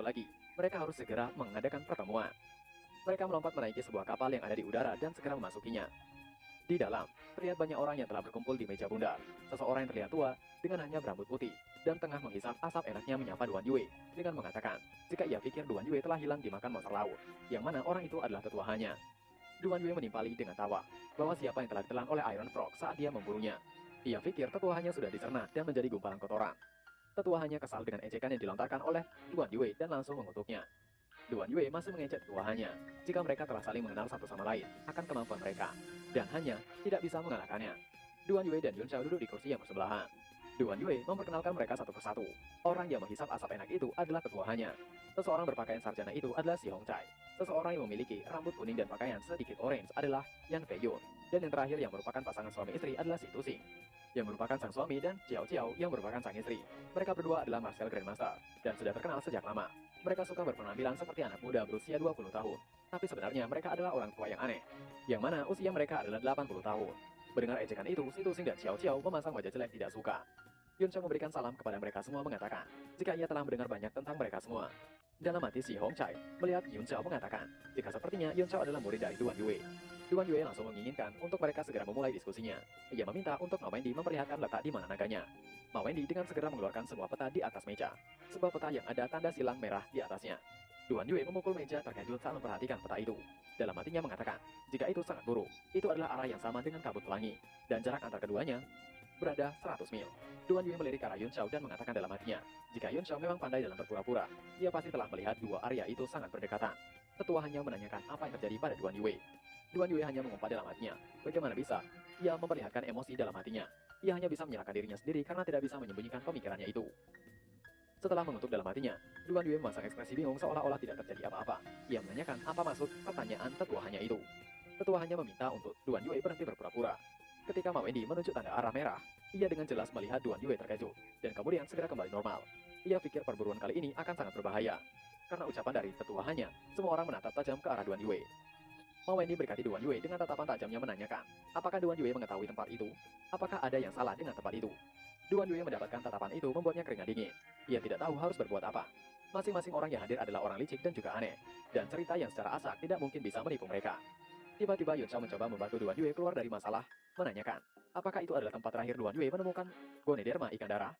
lagi. Mereka harus segera mengadakan pertemuan. Mereka melompat menaiki sebuah kapal yang ada di udara dan segera memasukinya. Di dalam, terlihat banyak orang yang telah berkumpul di meja bundar. Seseorang yang terlihat tua, dengan hanya berambut putih, dan tengah menghisap asap enaknya menyapa Duan Yue, dengan mengatakan, jika ia pikir Duan Yue telah hilang dimakan monster laut, yang mana orang itu adalah tetuahannya. Duan Yue menimpali dengan tawa, bahwa siapa yang telah ditelan oleh Iron Frog saat dia memburunya. Ia pikir tetuahannya sudah dicerna dan menjadi gumpalan kotoran. Tetuahannya kesal dengan ejekan yang dilontarkan oleh Duan Yue dan langsung mengutuknya. Duan Yue masih mengejek tetuahannya, jika mereka telah saling mengenal satu sama lain, akan kemampuan mereka, dan hanya tidak bisa mengalahkannya. Duan Yue dan Yun Xiao duduk di kursi yang bersebelahan. Duan Yue memperkenalkan mereka satu persatu. Orang yang menghisap asap enak itu adalah ketuahannya. Seseorang berpakaian sarjana itu adalah Si Hong Chai. Seseorang yang memiliki rambut kuning dan pakaian sedikit orange adalah Yan Fei Yun. Dan yang terakhir yang merupakan pasangan suami istri adalah Si Tu Xing, yang merupakan sang suami, dan Xiao Xiao yang merupakan sang istri. Mereka berdua adalah Martial Grandmaster, dan sudah terkenal sejak lama. Mereka suka berpenampilan seperti anak muda berusia 20 tahun. Tapi sebenarnya mereka adalah orang tua yang aneh, yang mana usia mereka adalah 80 tahun. Mendengar ejekan itu, Si Tu Xing dan Xiao Xiao memasang wajah jelek tidak suka. Yun Xiao memberikan salam kepada mereka semua mengatakan, jika ia telah mendengar banyak tentang mereka semua. Dalam hati Si Hong Chai, melihat Yun Xiao mengatakan, jika sepertinya Yun Xiao adalah murid dari Duan Yue. Duan Yue langsung menginginkan untuk mereka segera memulai diskusinya. Ia meminta untuk Ma Wendy memperlihatkan letak di mana naganya. Ma Wendy dengan segera mengeluarkan sebuah peta di atas meja. Sebuah peta yang ada tanda silang merah di atasnya. Duan Yue memukul meja terkejut saat memperhatikan peta itu. Dalam hatinya mengatakan, jika itu sangat buruk, itu adalah arah yang sama dengan kabut pelangi, dan jarak antar keduanya berada 100 mil. Duan Yue melirik ke arah Yun Xiao dan mengatakan dalam hatinya, jika Yun Xiao memang pandai dalam berpura-pura, ia pasti telah melihat dua area itu sangat berdekatan. Tetuahannya menanyakan apa yang terjadi pada Duan Yue. Duan Yue hanya mengumpat dalam hatinya, bagaimana bisa? Ia memperlihatkan emosi dalam hatinya. Ia hanya bisa menyalahkan dirinya sendiri karena tidak bisa menyembunyikan pemikirannya itu. Setelah mengutuk dalam hatinya, Duan Yue memasang ekspresi bingung seolah-olah tidak terjadi apa-apa. Ia menanyakan apa maksud pertanyaan tetuahannya itu. Tetuahannya meminta untuk Duan Yue berhenti berpura-pura. Ketika Ma Wendy menunjuk tanda arah merah, ia dengan jelas melihat Duan Yue terkejut, dan kemudian segera kembali normal. Ia pikir perburuan kali ini akan sangat berbahaya. Karena ucapan dari tetuahannya, semua orang menatap tajam ke arah Duan Yue. Ma Wendy berkati Duan Yue dengan tatapan tajamnya menanyakan, apakah Duan Yue mengetahui tempat itu? Apakah ada yang salah dengan tempat itu? Duan Yue mendapatkan tatapan itu membuatnya keringat dingin. Ia tidak tahu harus berbuat apa. Masing-masing orang yang hadir adalah orang licik dan juga aneh, dan cerita yang secara asak tidak mungkin bisa menipu mereka. Tiba-tiba Yun Xiao mencoba membantu Duan Yue keluar dari masalah, menanyakan, apakah itu adalah tempat terakhir Duan Yue menemukan Gonederma ikan darah?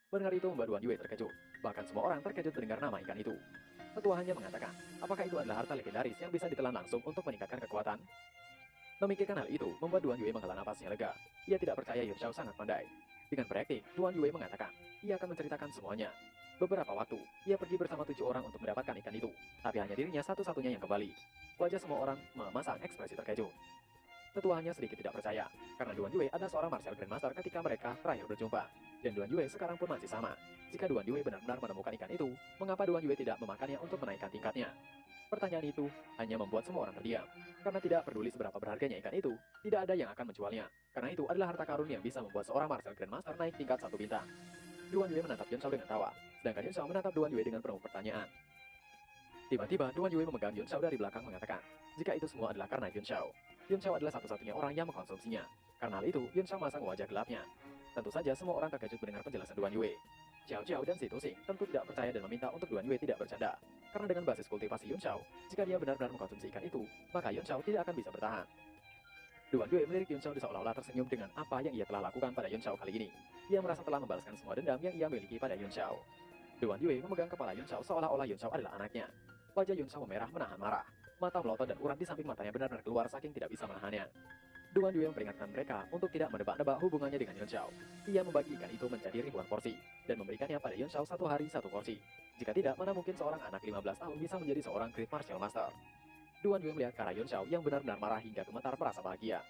Mendengar itu membuat Duan Yue terkejut. Bahkan semua orang terkejut mendengar nama ikan itu. Tetuahannya mengatakan, apakah itu adalah harta legendaris yang bisa ditelan langsung untuk meningkatkan kekuatan? Memikirkan hal itu membuat Duan Yue menghela napasnya lega. Ia tidak percaya Yun Xiao sangat pandai. Dengan berakting, Duan Yue mengatakan, ia akan menceritakan semuanya. Beberapa waktu, ia pergi bersama 7 orang untuk mendapatkan ikan itu, tapi hanya dirinya satu-satunya yang kembali. Wajah semua orang memasang ekspresi terkejut. Tetuahannya sedikit tidak percaya, karena Duan Yue adalah seorang martial grandmaster ketika mereka terakhir berjumpa. Dan Duan Yue sekarang pun masih sama. Jika Duan Yue benar-benar menemukan ikan itu, mengapa Duan Yue tidak memakannya untuk menaikkan tingkatnya? Pertanyaan itu hanya membuat semua orang terdiam. Karena tidak peduli seberapa berharganya ikan itu, tidak ada yang akan menjualnya. Karena itu adalah harta karun yang bisa membuat seorang martial grandmaster naik tingkat 1 bintang. Duan Yue menatap Yun Xiao dengan tawa, sedangkan Yun Xiao menatap Duan Yue dengan penuh pertanyaan. Tiba-tiba Duan Yue memegang Yun Xiao dari belakang mengatakan, jika itu semua adalah karena Yun Xiao. Yun Xiao adalah satu-satunya orang yang mengkonsumsinya. Karena hal itu, Yun Xiao masang wajah gelapnya. Tentu saja semua orang terkejut mendengar penjelasan Duan Yue. Xiao Xiao dan Si Tu Xing tentu tidak percaya dan meminta untuk Duan Yue tidak bercanda. Karena dengan basis kultivasi Yun Xiao, jika dia benar-benar mengkonsumsi ikan itu, maka Yun Xiao tidak akan bisa bertahan. Duan Yue melirik Yun Xiao seolah-olah tersenyum dengan apa yang ia telah lakukan pada Yun Xiao kali ini. Ia merasa telah membalaskan semua dendam yang ia miliki pada Yun Xiao. Duan Yue memegang kepala Yun Xiao seolah-olah Yun Xiao adalah anaknya. Wajah Yun Xiao memerah menahan marah. Mata melotot dan urat di samping matanya benar-benar keluar saking tidak bisa menahannya. Duan Yue memperingatkan mereka untuk tidak menebak-nebak hubungannya dengan Yun Xiao. Ia membagi ikan itu menjadi ribuan porsi, dan memberikannya pada Yun Xiao satu hari satu porsi. Jika tidak, mana mungkin seorang anak 15 tahun bisa menjadi seorang Great Martial Master. Duan Yue melihat ke arah Yun Xiao yang benar-benar marah hingga gemetar merasa bahagia.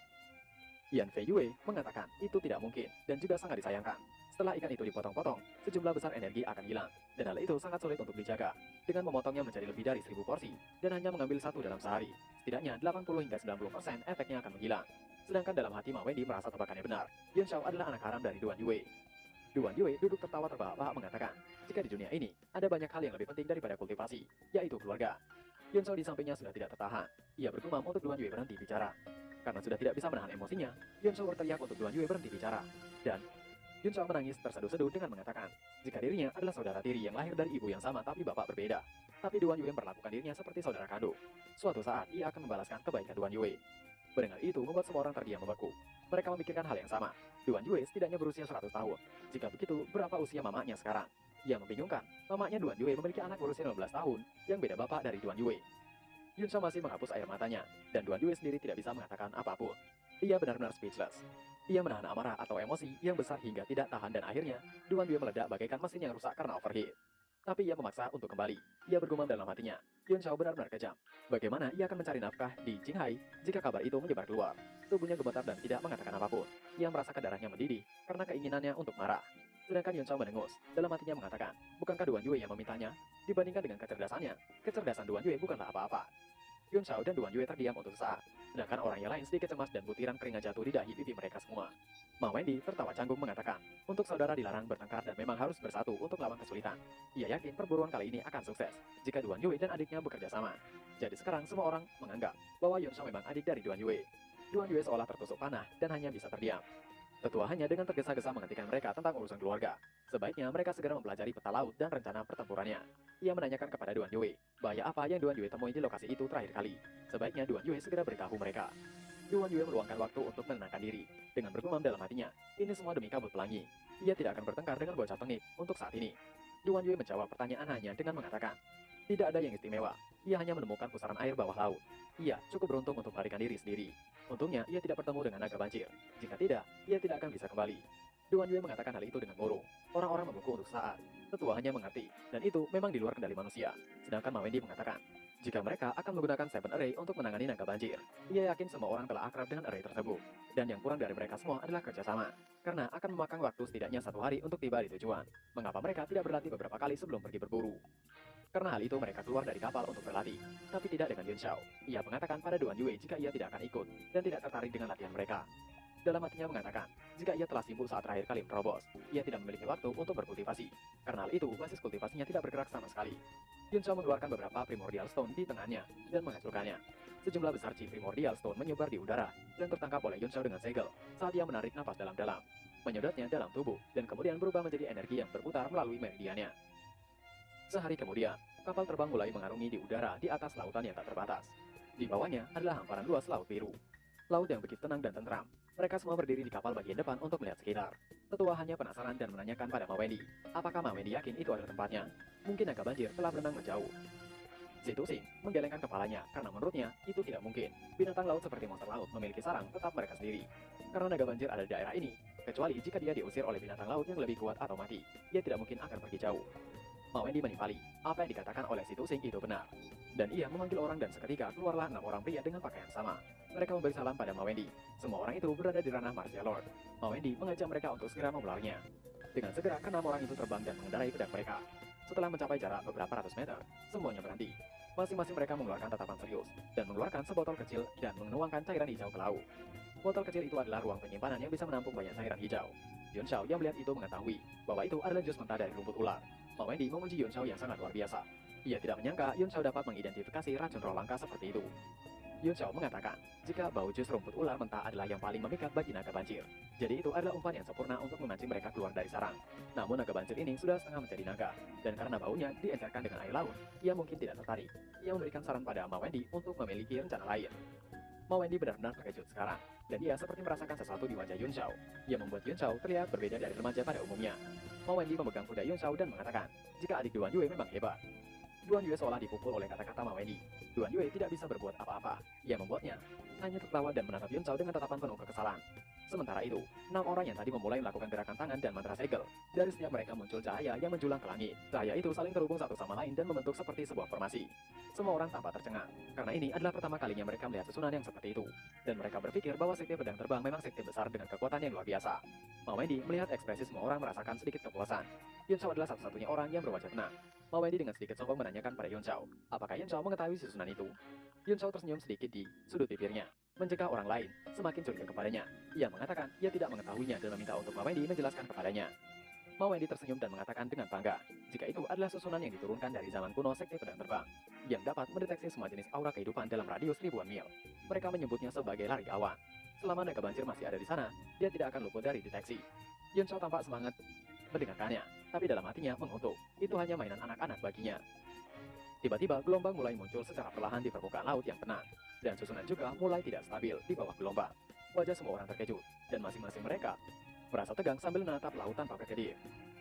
Yan Fei Yue mengatakan itu tidak mungkin, dan juga sangat disayangkan. Setelah ikan itu dipotong-potong, sejumlah besar energi akan hilang, dan hal itu sangat sulit untuk dijaga. Dengan memotongnya menjadi lebih dari 1000 porsi, dan hanya mengambil satu dalam sehari, setidaknya 80 hingga 90% efeknya akan menghilang. Sedangkan dalam hati Ma Wendy merasa tebakannya benar, Yun Xiao adalah anak haram dari Duan Yue. Duan Yue duduk tertawa terbahak-bahak mengatakan, jika di dunia ini, ada banyak hal yang lebih penting daripada kultivasi, yaitu keluarga. Yun Xiao di sampingnya sudah tidak tertahan, ia bergumam untuk Duan Yue berhenti bicara. Karena sudah tidak bisa menahan emosinya, Yun Xiao berteriak untuk Duan Yue berhenti bicara. Dan Yun Xiao menangis terseduh-seduh dengan mengatakan, jika dirinya adalah saudara tiri yang lahir dari ibu yang sama tapi bapak berbeda. Tapi Duan Yue memperlakukan dirinya seperti saudara kandung. Suatu saat, ia akan membalaskan kebaikan Duan Yue. Mendengar itu membuat semua orang terdiam membeku. Mereka memikirkan hal yang sama. Duan Yue setidaknya berusia 100 tahun. Jika begitu, berapa usia mamanya sekarang? Ia membingungkan. Mamanya Duan Yue memiliki anak berusia 15 tahun, yang beda bapak dari Duan Yue. Yun Shao masih menghapus air matanya, dan Duan Yue sendiri tidak bisa mengatakan apapun. Ia benar-benar speechless. Ia menahan amarah atau emosi yang besar hingga tidak tahan dan akhirnya, Duan Yue meledak bagaikan mesin yang rusak karena overheat. Tapi ia memaksa untuk kembali. Ia bergumam dalam hatinya. Yun Shao benar-benar kejam. Bagaimana ia akan mencari nafkah di Qinghai jika kabar itu menyebar keluar? Tubuhnya gemetar dan tidak mengatakan apapun. Ia merasakan darahnya mendidih karena keinginannya untuk marah. Sedangkan Yun Shao mendengus. Dalam hatinya mengatakan, bukankah Duan Yue yang memintanya? Dibandingkan dengan kecerdasannya, kecerdasan Duan Yue bukanlah apa-apa. Yun Shao dan Duan Yue terdiam untuk sesaat. Sedangkan orang yang lain sedikit cemas dan butiran keringat jatuh di dahi pipi mereka semua. Ma Wendy tertawa canggung mengatakan, untuk saudara dilarang bertengkar dan memang harus bersatu untuk melawan kesulitan. Ia yakin perburuan kali ini akan sukses jika Duan Yue dan adiknya bekerja sama. Jadi sekarang semua orang menganggap bahwa Yun Shao memang adik dari Duan Yue. Duan Yue seolah tertusuk panah dan hanya bisa terdiam. Tetua hanya dengan tergesa-gesa menghentikan mereka tentang urusan keluarga. Sebaiknya mereka segera mempelajari peta laut dan rencana pertempurannya. Ia menanyakan kepada Duan Yue, bahaya apa yang Duan Yue temui di lokasi itu terakhir kali. Sebaiknya Duan Yue segera beritahu mereka. Duan Yue meluangkan waktu untuk menenangkan diri. Dengan bergumam dalam hatinya, ini semua demi kabut pelangi. Ia tidak akan bertengkar dengan bocah tengik untuk saat ini. Duan Yue menjawab pertanyaan hanya dengan mengatakan, tidak ada yang istimewa. Ia hanya menemukan pusaran air bawah laut. Ia cukup beruntung untuk melarikan diri sendiri. Untungnya, ia tidak bertemu dengan naga banjir. Jika tidak, ia tidak akan bisa kembali. Duan Yue mengatakan hal itu dengan murung. Orang-orang membeku untuk saat. Tetua hanya mengerti, dan itu memang di luar kendali manusia. Sedangkan Ma Wendy mengatakan, jika mereka akan menggunakan Seven Array untuk menangani naga banjir, ia yakin semua orang telah akrab dengan array tersebut. Dan yang kurang dari mereka semua adalah kerjasama. Karena akan memakan waktu setidaknya 1 hari untuk tiba di tujuan. Mengapa mereka tidak berlatih beberapa kali sebelum pergi berburu? Karena hal itu mereka keluar dari kapal untuk berlatih, tapi tidak dengan Yun Shao. Ia mengatakan pada Duan Yue jika ia tidak akan ikut, dan tidak tertarik dengan latihan mereka. Dalam hatinya mengatakan, jika ia telah sibuk saat terakhir kali menerobos, ia tidak memiliki waktu untuk berkultivasi. Karena hal itu, basis kultivasinya tidak bergerak sama sekali. Yun Shao mengeluarkan beberapa Primordial Stone di tangannya, dan menghancurkannya. Sejumlah besar Chi Primordial Stone menyebar di udara, dan tertangkap oleh Yun Shao dengan segel, saat ia menarik napas dalam-dalam. Menyedotnya dalam tubuh, dan kemudian berubah menjadi energi yang berputar melalui meridiannya. Sehari kemudian, kapal terbang mulai mengarungi di udara di atas lautan yang tak terbatas. Di bawahnya adalah hamparan luas laut biru. Laut yang begitu tenang dan tentram. Mereka semua berdiri di kapal bagian depan untuk melihat sekitar. Tetua hanya penasaran dan menanyakan pada Ma Wendy, apakah Ma Wendy yakin itu adalah tempatnya? Mungkin naga banjir telah berenang menjauh. Situ Sing menggelengkan kepalanya karena menurutnya itu tidak mungkin. Binatang laut seperti monster laut memiliki sarang tetap mereka sendiri. Karena naga banjir ada di daerah ini, kecuali jika dia diusir oleh binatang laut yang lebih kuat atau mati, ia tidak mungkin akan pergi jauh. Ma Wendy menimpali, apa yang dikatakan oleh Situ Sing itu benar. Dan ia memanggil orang dan seketika keluarlah 6 orang pria dengan pakaian sama. Mereka memberi salam pada Ma Wendy. Semua orang itu berada di ranah Martial Lord. Ma Wendy mengajak mereka untuk segera memulainya. Dengan segera, ke-6 orang itu terbang dan mengendarai pedang mereka. Setelah mencapai jarak beberapa ratus meter, semuanya berhenti. Masing-masing mereka mengeluarkan tatapan serius, dan mengeluarkan sebotol kecil dan menuangkan cairan hijau ke laut. Botol kecil itu adalah ruang penyimpanan yang bisa menampung banyak cairan hijau. Yun Shao yang melihat itu mengetahui bahwa itu adalah jus mentah dari rumput ular. Ma Wendy memuji Yun Shao yang sangat luar biasa. Ia tidak menyangka Yun Shao dapat mengidentifikasi racun roh langka seperti itu. Yun Shao mengatakan, jika bau jus rumput ular mentah adalah yang paling memikat bagi naga banjir. Jadi itu adalah umpan yang sempurna untuk memancing mereka keluar dari sarang. Namun naga banjir ini sudah setengah menjadi naga, dan karena baunya diencerkan dengan air laut, ia mungkin tidak tertarik. Ia memberikan saran pada Ma Wendy untuk memiliki rencana lain. Ma Wendy benar-benar terkejut sekarang, dan ia seperti merasakan sesuatu di wajah Yun Shao. Ia membuat Yun Shao terlihat berbeda dari remaja pada umumnya. Ma Wendy memegang kuda Yun Shao dan mengatakan, jika adik Duan Yue memang hebat. Duan Yue seolah dipukul oleh kata-kata Ma Wendy. Duan Yue tidak bisa berbuat apa-apa. Ia membuatnya hanya tertawa dan menatap Yun Shao dengan tatapan penuh kekesalan. Sementara itu, 6 orang yang tadi memulai melakukan gerakan tangan dan mantra segel. Dari setiap mereka muncul cahaya yang menjulang ke langit. Cahaya itu saling terhubung satu sama lain dan membentuk seperti sebuah formasi. Semua orang tampak tercengang, karena ini adalah pertama kalinya mereka melihat susunan yang seperti itu. Dan mereka berpikir bahwa sekte pedang terbang memang sekte besar dengan kekuatan yang luar biasa. Ma Wendy melihat ekspresi semua orang merasakan sedikit kepuasan. Yun Shao adalah satu-satunya orang yang berwajah tenang. Ma Wendy dengan sedikit sombong menanyakan pada Yun Shao, apakah Yun Shao mengetahui susunan itu? Yun Shao tersenyum sedikit di sudut bibirnya. Mencegah orang lain semakin curiga kepadanya. Ia mengatakan ia tidak mengetahuinya dan meminta untuk Ma Wendy menjelaskan kepadanya. Ma Wendy tersenyum dan mengatakan dengan bangga, jika itu adalah susunan yang diturunkan dari zaman kuno sekte pedang terbang, yang dapat mendeteksi semua jenis aura kehidupan dalam radius ribuan mil. Mereka menyebutnya sebagai lari awan. Selama naga banjir masih ada di sana, dia tidak akan luput dari deteksi. Yun Shao tampak semangat mendengarkannya, tapi dalam hatinya mengutuk. Itu hanya mainan anak-anak baginya. Tiba-tiba gelombang mulai muncul secara perlahan di permukaan laut yang tenang, dan susunan juga mulai tidak stabil di bawah gelombang. Wajah semua orang terkejut, dan masing-masing mereka merasa tegang sambil menatap laut tanpa berkedip.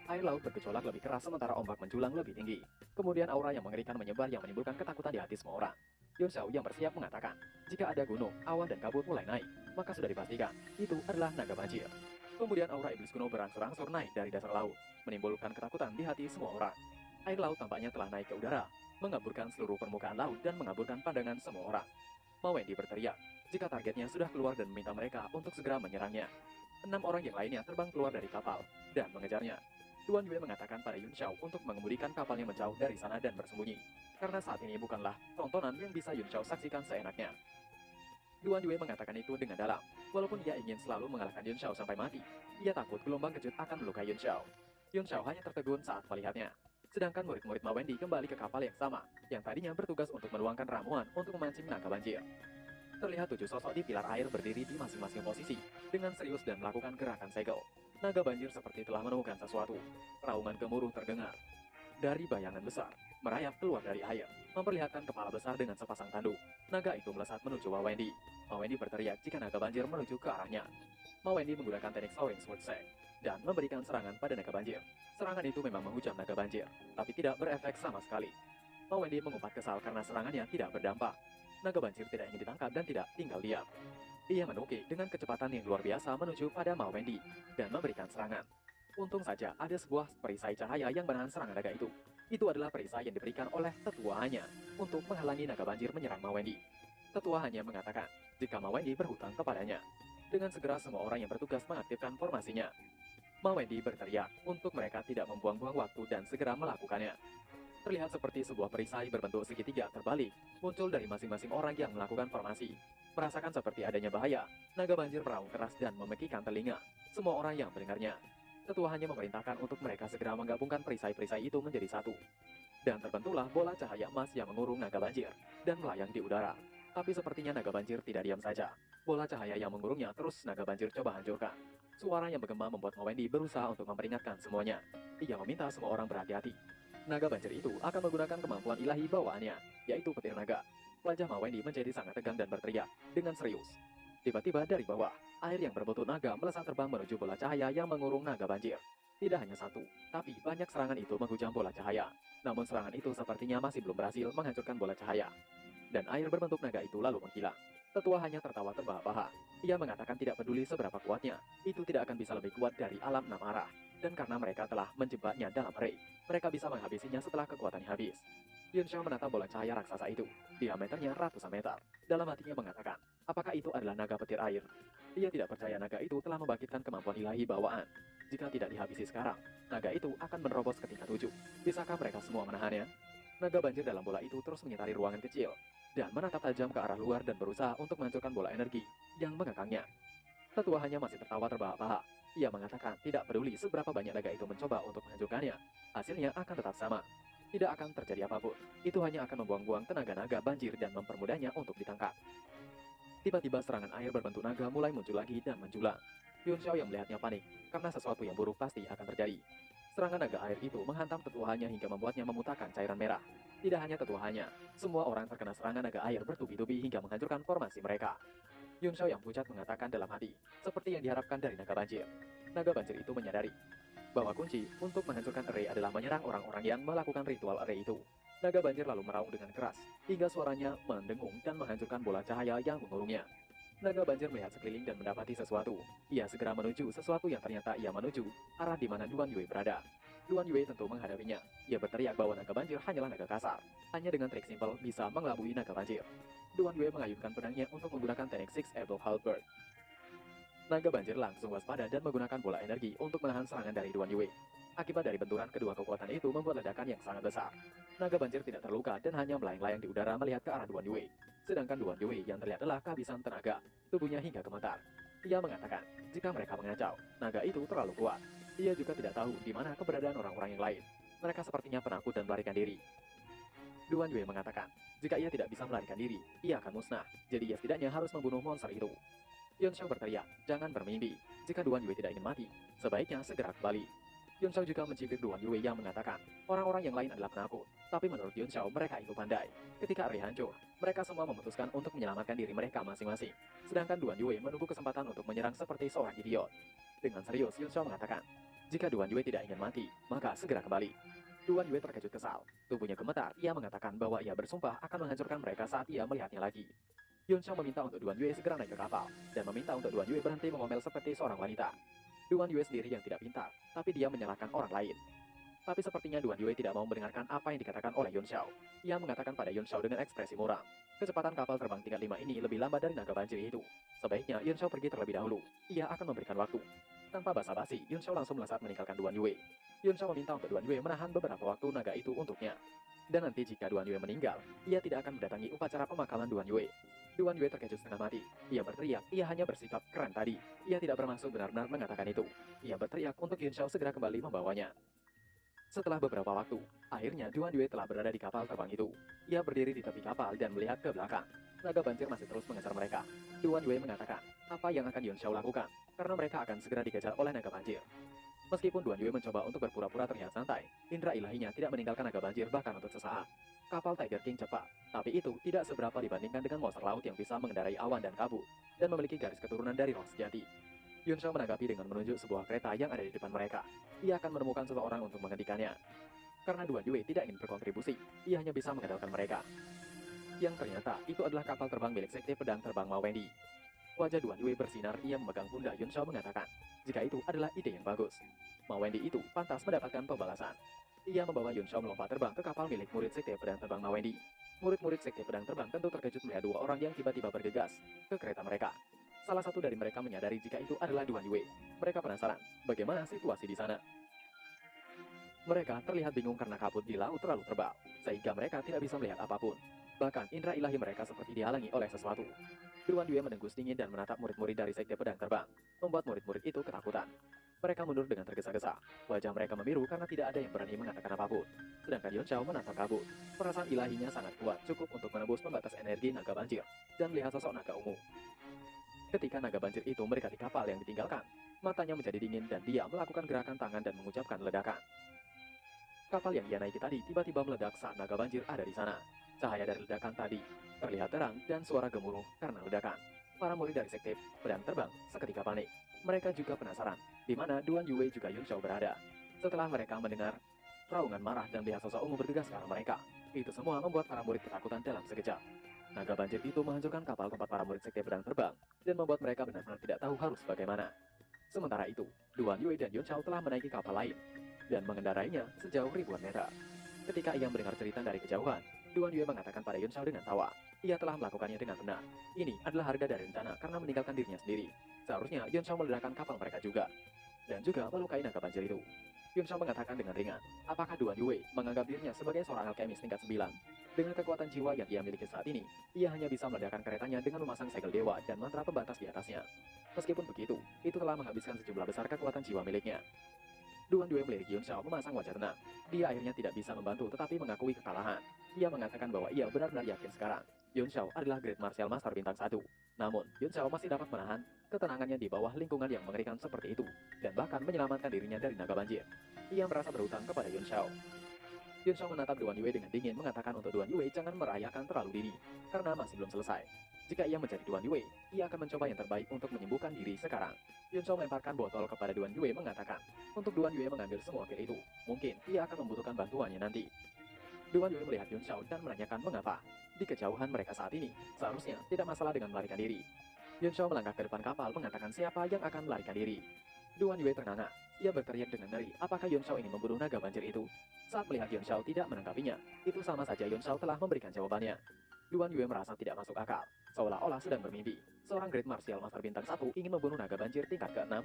Air laut bergejolak lebih keras sementara ombak menjulang lebih tinggi. Kemudian aura yang mengerikan menyebar yang menimbulkan ketakutan di hati semua orang. Yun Xiao yang bersiap mengatakan, jika ada gunung, awan dan kabut mulai naik, maka sudah dipastikan itu adalah naga banjir. Kemudian aura iblis kuno berangsur-angsur naik dari dasar laut, menimbulkan ketakutan di hati semua orang. Air laut tampaknya telah naik ke udara, mengaburkan seluruh permukaan laut dan mengaburkan pandangan semua orang. Ma Wendy berteriak, jika targetnya sudah keluar dan meminta mereka untuk segera menyerangnya. 6 orang yang lainnya terbang keluar dari kapal dan mengejarnya. Duan Yue mengatakan pada Yun Xiao untuk mengemudikan kapalnya menjauh dari sana dan bersembunyi, karena saat ini bukanlah tontonan yang bisa Yun Xiao saksikan seenaknya. Duan Yue mengatakan itu dengan dalam, walaupun ia ingin selalu mengalahkan Yun Xiao sampai mati, ia takut gelombang kejut akan melukai Yun Xiao. Yun Xiao hanya tertegun saat melihatnya. Sedangkan murid-murid Ma Wendy kembali ke kapal yang sama, yang tadinya bertugas untuk menuangkan ramuan untuk memancing naga banjir. Terlihat 7 sosok di pilar air berdiri di masing-masing posisi, dengan serius dan melakukan gerakan segel. Naga banjir seperti telah menemukan sesuatu. Raungan gemuruh terdengar dari bayangan besar, merayap keluar dari air, memperlihatkan kepala besar dengan sepasang tanduk. Naga itu melesat menuju Ma Wendy. Ma Wendy berteriak jika naga banjir menuju ke arahnya. Ma Wendy menggunakan teknik Soaring Sword Set dan memberikan serangan pada naga banjir. Serangan itu memang menghujam naga banjir, tapi tidak berefek sama sekali. Ma Wendy mengumpat kesal karena serangannya tidak berdampak. Naga banjir tidak ingin ditangkap dan tidak tinggal diam. Ia menukik dengan kecepatan yang luar biasa menuju pada Ma Wendy dan memberikan serangan. Untung saja ada sebuah perisai cahaya yang menahan serangan naga itu. Itu adalah perisai yang diberikan oleh tetua hanya untuk menghalangi naga banjir menyerang Ma Wendy. Tetua hanya mengatakan jika Ma Wendy berhutang kepadanya. Dengan segera semua orang yang bertugas mengaktifkan formasinya. Ma Wendy berteriak untuk mereka tidak membuang-buang waktu dan segera melakukannya. Terlihat seperti sebuah perisai berbentuk segitiga terbalik, muncul dari masing-masing orang yang melakukan formasi. Merasakan seperti adanya bahaya, naga banjir meraung keras dan memekikkan telinga semua orang yang mendengarnya. Tetua hanya memerintahkan untuk mereka segera menggabungkan perisai-perisai itu menjadi satu. Dan terbentuklah bola cahaya emas yang mengurung naga banjir dan melayang di udara. Tapi sepertinya naga banjir tidak diam saja. Bola cahaya yang mengurungnya terus naga banjir coba hancurkan. Suara yang bergema membuat Ma Wendy berusaha untuk memperingatkan semuanya. Ia meminta semua orang berhati-hati. Naga banjir itu akan menggunakan kemampuan ilahi bawaannya, yaitu petir naga. Wajah Ma Wendy menjadi sangat tegang dan berteriak dengan serius. Tiba-tiba dari bawah, air yang berbentuk naga melesat terbang menuju bola cahaya yang mengurung naga banjir. Tidak hanya satu, tapi banyak serangan itu menghujam bola cahaya. Namun serangan itu sepertinya masih belum berhasil menghancurkan bola cahaya. Dan air berbentuk naga itu lalu menghilang. Tetua hanya tertawa terbahak-bahak. Ia mengatakan tidak peduli seberapa kuatnya, itu tidak akan bisa lebih kuat dari alam 6 arah. Dan karena mereka telah menjebaknya dalam ray, mereka bisa menghabisinya setelah kekuatannya habis. Yun Xiao menatap bola cahaya raksasa itu, diameternya ratusan meter. Dalam hatinya mengatakan, apakah itu adalah naga petir air? Dia tidak percaya naga itu telah membangkitkan kemampuan ilahi bawaan. Jika tidak dihabisi sekarang, naga itu akan menerobos ke tingkat 7. Bisakah mereka semua menahannya? Naga banjir dalam bola itu terus mengitari ruangan kecil, dan menatap tajam ke arah luar dan berusaha untuk menghancurkan bola energi yang mengekangnya. Tetua hanya masih tertawa terbahak-bahak. Ia mengatakan tidak peduli seberapa banyak naga itu mencoba untuk menghancurkannya, hasilnya akan tetap sama. Tidak akan terjadi apapun, itu hanya akan membuang-buang tenaga naga banjir dan mempermudahnya untuk ditangkap. Tiba-tiba serangan air berbentuk naga mulai muncul lagi dan menjulang. Yun Xiao yang melihatnya panik, karena sesuatu yang buruk pasti akan terjadi. Serangan naga air itu menghantam tetuanya hingga membuatnya memuntahkan cairan merah. Tidak hanya tetuanya, semua orang terkena serangan naga air bertubi-tubi hingga menghancurkan formasi mereka. Yun Xiao yang pucat mengatakan dalam hati, seperti yang diharapkan dari naga banjir. Naga banjir itu menyadari bahwa kunci untuk menghancurkan array adalah menyerang orang-orang yang melakukan ritual array itu. Naga banjir lalu meraung dengan keras, hingga suaranya mendengung dan menghancurkan bola cahaya yang mengurungnya. Naga banjir melihat sekeliling dan mendapati sesuatu. Ia segera menuju sesuatu yang ternyata ia menuju arah di mana Duan Yue berada. Duan Yue tentu menghadapinya. Ia berteriak bahwa naga banjir hanyalah naga kasar. Hanya dengan trik simpel bisa mengelabui naga banjir. Duan Yue mengayunkan pedangnya untuk menggunakan teknik Six Apple Halberd. Naga banjir langsung waspada dan menggunakan bola energi untuk menahan serangan dari Duan Yue. Akibat dari benturan kedua kekuatan itu membuat ledakan yang sangat besar. Naga banjir tidak terluka dan hanya melayang-layang di udara melihat ke arah Duan Yue. Sedangkan Duan Yue yang terlihat adalah kehabisan tenaga, tubuhnya hingga gemetar. Ia mengatakan, jika mereka mengacau, naga itu terlalu kuat. Ia juga tidak tahu di mana keberadaan orang-orang yang lain. Mereka sepertinya penakut dan melarikan diri. Duan Yue mengatakan, jika ia tidak bisa melarikan diri, ia akan musnah. Jadi ia setidaknya harus membunuh monster itu. Yun Xiao berteriak, jangan bermimpi. Jika Duan Yue tidak ingin mati, sebaiknya segera kembali. Yun Xiao juga mencibir Duan Yue yang mengatakan, orang-orang yang lain adalah penakut. Tapi menurut Yun Xiao, mereka itu pandai. Ketika area hancur, mereka semua memutuskan untuk menyelamatkan diri mereka masing-masing. Sedangkan Duan Yue menunggu kesempatan untuk menyerang seperti seorang idiot. Dengan serius, Yun Xiao mengatakan, jika Duan Yue tidak ingin mati, maka segera kembali. Duan Yue terkejut kesal. Tubuhnya gemetar, ia mengatakan bahwa ia bersumpah akan menghancurkan mereka saat ia melihatnya lagi. Yun Xiao meminta untuk Duan Yue segera naik ke kapal, dan meminta untuk Duan Yue berhenti mengomel seperti seorang wanita. Duan Yue sendiri yang tidak pintar, tapi dia menyalahkan orang lain. Tapi sepertinya Duan Yue tidak mau mendengarkan apa yang dikatakan oleh Yun Xiao. Ia mengatakan pada Yun Xiao dengan ekspresi muram, kecepatan kapal terbang tingkat 5 ini lebih lambat dari naga banjir itu. Sebaiknya Yun Xiao pergi terlebih dahulu. Ia akan memberikan waktu. Tanpa basa-basi, Yun Xiao langsung melesat meninggalkan Duan Yue. Yun Xiao meminta untuk Duan Yue menahan beberapa waktu naga itu untuknya. Dan nanti jika Duan Yue meninggal, ia tidak akan mendatangi upacara pemakaman Duan Yue. Duan Yue terkejut setengah mati. Ia berteriak, ia hanya bersikap keren tadi. Ia tidak bermaksud benar-benar mengatakan itu. Ia berteriak untuk Yun Xiao segera kembali membawanya. Setelah beberapa waktu, akhirnya Duan Yue telah berada di kapal terbang itu. Ia berdiri di tepi kapal dan melihat ke belakang. Naga banjir masih terus mengejar mereka. Duan Yue mengatakan, apa yang akan Yun Xiao lakukan? Karena mereka akan segera dikejar oleh naga banjir. Meskipun Duan Yue mencoba untuk berpura-pura terlihat santai, indera ilahinya tidak meninggalkan naga banjir bahkan untuk sesaat. Kapal Tiger King cepat, tapi itu tidak seberapa dibandingkan dengan monster laut yang bisa mengendarai awan dan kabut, dan memiliki garis keturunan dari roh sejati. Yun Xiao menanggapi dengan menunjuk sebuah kereta yang ada di depan mereka. Ia akan menemukan seseorang untuk menghentikannya. Karena Duan Yue tidak ingin berkontribusi, ia hanya bisa mengandalkan mereka. Yang ternyata itu adalah kapal terbang milik Sekte Pedang Terbang Ma Wendy. Wajah Duan Yue bersinar, ia memegang pundak Yun Xiao mengatakan, jika itu adalah ide yang bagus. Ma Wendy itu pantas mendapatkan pembalasan. Ia membawa Yun Xiao melompat terbang ke kapal milik murid Sekte Pedang Terbang Ma Wendy. Murid-murid Sekte Pedang Terbang tentu terkejut melihat dua orang yang tiba-tiba bergegas ke kereta mereka. Salah satu dari mereka menyadari jika itu adalah Duan Yue. Mereka penasaran, bagaimana situasi di sana. Mereka terlihat bingung karena kabut di laut terlalu tebal, sehingga mereka tidak bisa melihat apapun. Bahkan indera ilahi mereka seperti dihalangi oleh sesuatu. Duan Yue mendengus dingin dan menatap murid-murid dari Sekte Pedang Terbang, membuat murid-murid itu ketakutan. Mereka mundur dengan tergesa-gesa. Wajah mereka memiru karena tidak ada yang berani mengatakan apapun. Sedangkan Yun Xiao menatap kabut. Perasaan ilahinya sangat kuat, cukup untuk menembus pembatas energi naga banjir, dan melihat sosok naga ungu. Ketika naga banjir itu mendekati kapal yang ditinggalkan, matanya menjadi dingin dan dia melakukan gerakan tangan dan mengucapkan ledakan. Kapal yang ia naiki tadi tiba-tiba meledak saat naga banjir ada di sana. Cahaya dari ledakan tadi terlihat terang dan suara gemuruh karena ledakan. Para murid dari Sekte Pedang Terbang seketika panik. Mereka juga penasaran di mana Duan Yue juga Yun Xiao berada. Setelah mereka mendengar raungan marah dan lihat sosok ungu bergegas ke arah mereka, itu semua membuat para murid ketakutan dalam sekejap. Naga banjir itu menghancurkan kapal tempat para murid Sekte Pedang Terbang dan membuat mereka benar-benar tidak tahu harus bagaimana. Sementara itu, Duan Yue dan Yun Xiao telah menaiki kapal lain dan mengendarainya sejauh ribuan meter. Ketika ia mendengar cerita dari kejauhan, Duan Yue mengatakan pada Yun Xiao dengan tawa, ia telah melakukannya dengan benar. Ini adalah harga dari rencana karena meninggalkan dirinya sendiri. Seharusnya Yun Xiao meledakkan kapal mereka juga, dan juga melukai naga banjir itu. Yun Xiao mengatakan dengan ringan, apakah Duan Yue menganggap dirinya sebagai seorang alkemis tingkat 9? Dengan kekuatan jiwa yang ia miliki saat ini, ia hanya bisa meledakkan keretanya dengan memasang segel dewa dan mantra pembatas di atasnya. Meskipun begitu, itu telah menghabiskan sejumlah besar kekuatan jiwa miliknya. Duan Yue melirik Yun Xiao memasang wajah tenang. Dia akhirnya tidak bisa membantu tetapi mengakui kekalahan. Ia mengatakan bahwa ia benar-benar yakin sekarang Yun Xiao adalah Great Martial Master bintang 1. Namun, Yun Xiao masih dapat menahan ketenangannya di bawah lingkungan yang mengerikan seperti itu, dan bahkan menyelamatkan dirinya dari naga banjir. Ia merasa berhutang kepada Yun Xiao. Yun Xiao menatap Duan Yue dengan dingin mengatakan untuk Duan Yue jangan merayakan terlalu dini, karena masih belum selesai. Jika ia menjadi Duan Yue, ia akan mencoba yang terbaik untuk menyembuhkan diri sekarang. Yun Xiao melemparkan botol kepada Duan Yue mengatakan, untuk Duan Yue mengambil semua pil itu, mungkin ia akan membutuhkan bantuannya nanti. Duan Yue melihat Yun Xiao dan menanyakan mengapa. Di kejauhan mereka saat ini, seharusnya tidak masalah dengan melarikan diri. Yun Xiao melangkah ke depan kapal mengatakan siapa yang akan melarikan diri. Duan Yue ternganga. Ia berteriak dengan ngeri, apakah Yun Xiao ingin membunuh naga banjir itu? Saat melihat Yun Xiao tidak menanggapinya, itu sama saja Yun Xiao telah memberikan jawabannya. Duan Yue merasa tidak masuk akal, seolah-olah sedang bermimpi. Seorang Great Martial Master bintang 1 ingin membunuh naga banjir tingkat ke-6.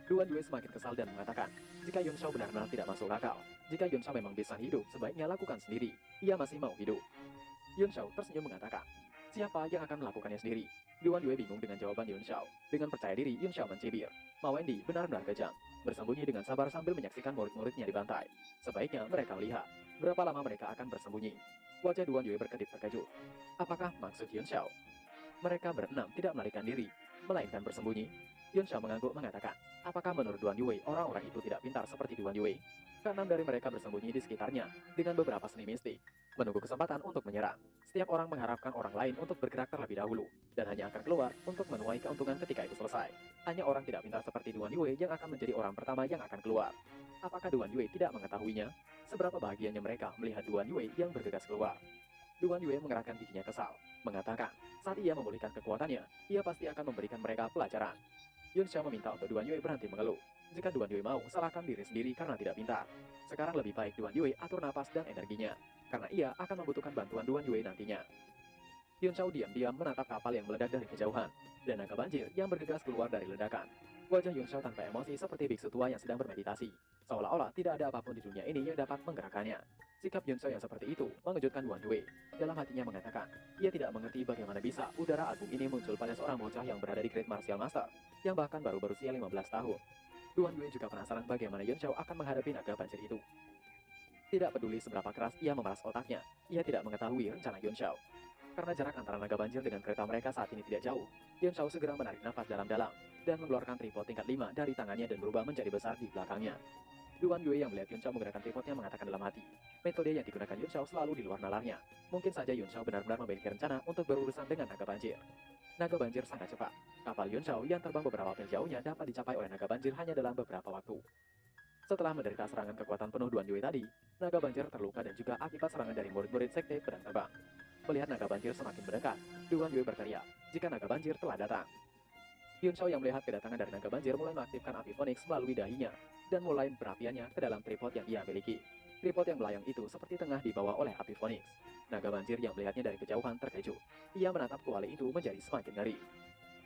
Duan Yue semakin kesal dan mengatakan, jika Yun Xiao benar-benar tidak masuk akal, jika Yun Xiao memang bisa hidup, sebaiknya lakukan sendiri. Ia masih mau hidup. Yun Xiao tersenyum mengatakan, siapa yang akan melakukannya sendiri? Duan Yue bingung dengan jawaban Yun Xiao. Dengan percaya diri, Yun Xiao mencibir. Ma Wendy benar-benar kejam, bersembunyi dengan sabar sambil menyaksikan murid-muridnya dibantai. Sebaiknya mereka melihat berapa lama mereka akan bersembunyi. Wajah Duan Yue berkedip terkejut. Apakah maksud Yun Xiao? Mereka berenam tidak melarikan diri, melainkan bersembunyi. Yun Xiao mengangguk mengatakan, apakah menurut Duan Yue orang-orang itu tidak pintar seperti Duan Yue? Keenam dari mereka bersembunyi di sekitarnya dengan beberapa seni mistik, menunggu kesempatan untuk menyerang. Setiap orang mengharapkan orang lain untuk bergerak terlebih dahulu, dan hanya akan keluar untuk menuai keuntungan ketika itu selesai. Hanya orang tidak pintar seperti Duan Yue yang akan menjadi orang pertama yang akan keluar. Apakah Duan Yue tidak mengetahuinya? Seberapa bahagianya mereka melihat Duan Yue yang bergegas keluar. Duan Yue mengerahkan giginya kesal, mengatakan, saat ia memulihkan kekuatannya, ia pasti akan memberikan mereka pelajaran. Yun Xiao meminta untuk Duan Yue berhenti mengeluh. Jika Duan Yue mau, salahkan diri sendiri karena tidak pintar. Sekarang lebih baik Duan Yue atur napas dan energinya, karena ia akan membutuhkan bantuan Duan Yue nantinya. Yun Xiao diam-diam menatap kapal yang meledak dari kejauhan, dan naga banjir yang bergegas keluar dari ledakan. Wajah Yun Xiao tanpa emosi seperti biksu tua yang sedang bermeditasi, seolah-olah tidak ada apapun di dunia ini yang dapat menggerakkannya. Sikap Yun Xiao yang seperti itu mengejutkan Duan Yue. Dalam hatinya mengatakan, ia tidak mengerti bagaimana bisa udara agung ini muncul pada seorang bocah yang berada di Great Martial Master, yang bahkan baru berusia 15 tahun. Duan Yue juga penasaran bagaimana Yun Xiao akan menghadapi naga banjir itu. Tidak peduli seberapa keras ia memeras otaknya, ia tidak mengetahui rencana Yun Xiao. Karena jarak antara naga banjir dengan kereta mereka saat ini tidak jauh, Yun Xiao segera menarik nafas dalam-dalam dan mengeluarkan tripod tingkat 5 dari tangannya dan berubah menjadi besar di belakangnya. Duan Yue yang melihat Yun Xiao menggerakkan tripodnya mengatakan dalam hati, metode yang digunakan Yun Xiao selalu di luar nalarnya. Mungkin saja Yun Xiao benar-benar memiliki rencana untuk berurusan dengan naga banjir. Naga banjir sangat cepat. Kapal Yun Xiao yang terbang beberapa mil jauhnya dapat dicapai oleh naga banjir hanya dalam beberapa waktu. Setelah menderita serangan kekuatan penuh Duan Yue tadi, naga banjir terluka dan juga akibat serangan dari murid-murid sekte pedang terbang. Melihat naga banjir semakin mendekat, Duan Yue berteriak, jika naga banjir telah datang. Yun Xiao yang melihat kedatangan dari naga banjir mulai mengaktifkan api Phoenix melalui dahinya, dan mulai berapiannya ke dalam tripod yang ia miliki. Tripod yang melayang itu seperti tengah dibawa oleh api Phoenix. Naga banjir yang melihatnya dari kejauhan terkejut. Ia menatap kuali itu menjadi semakin ngeri.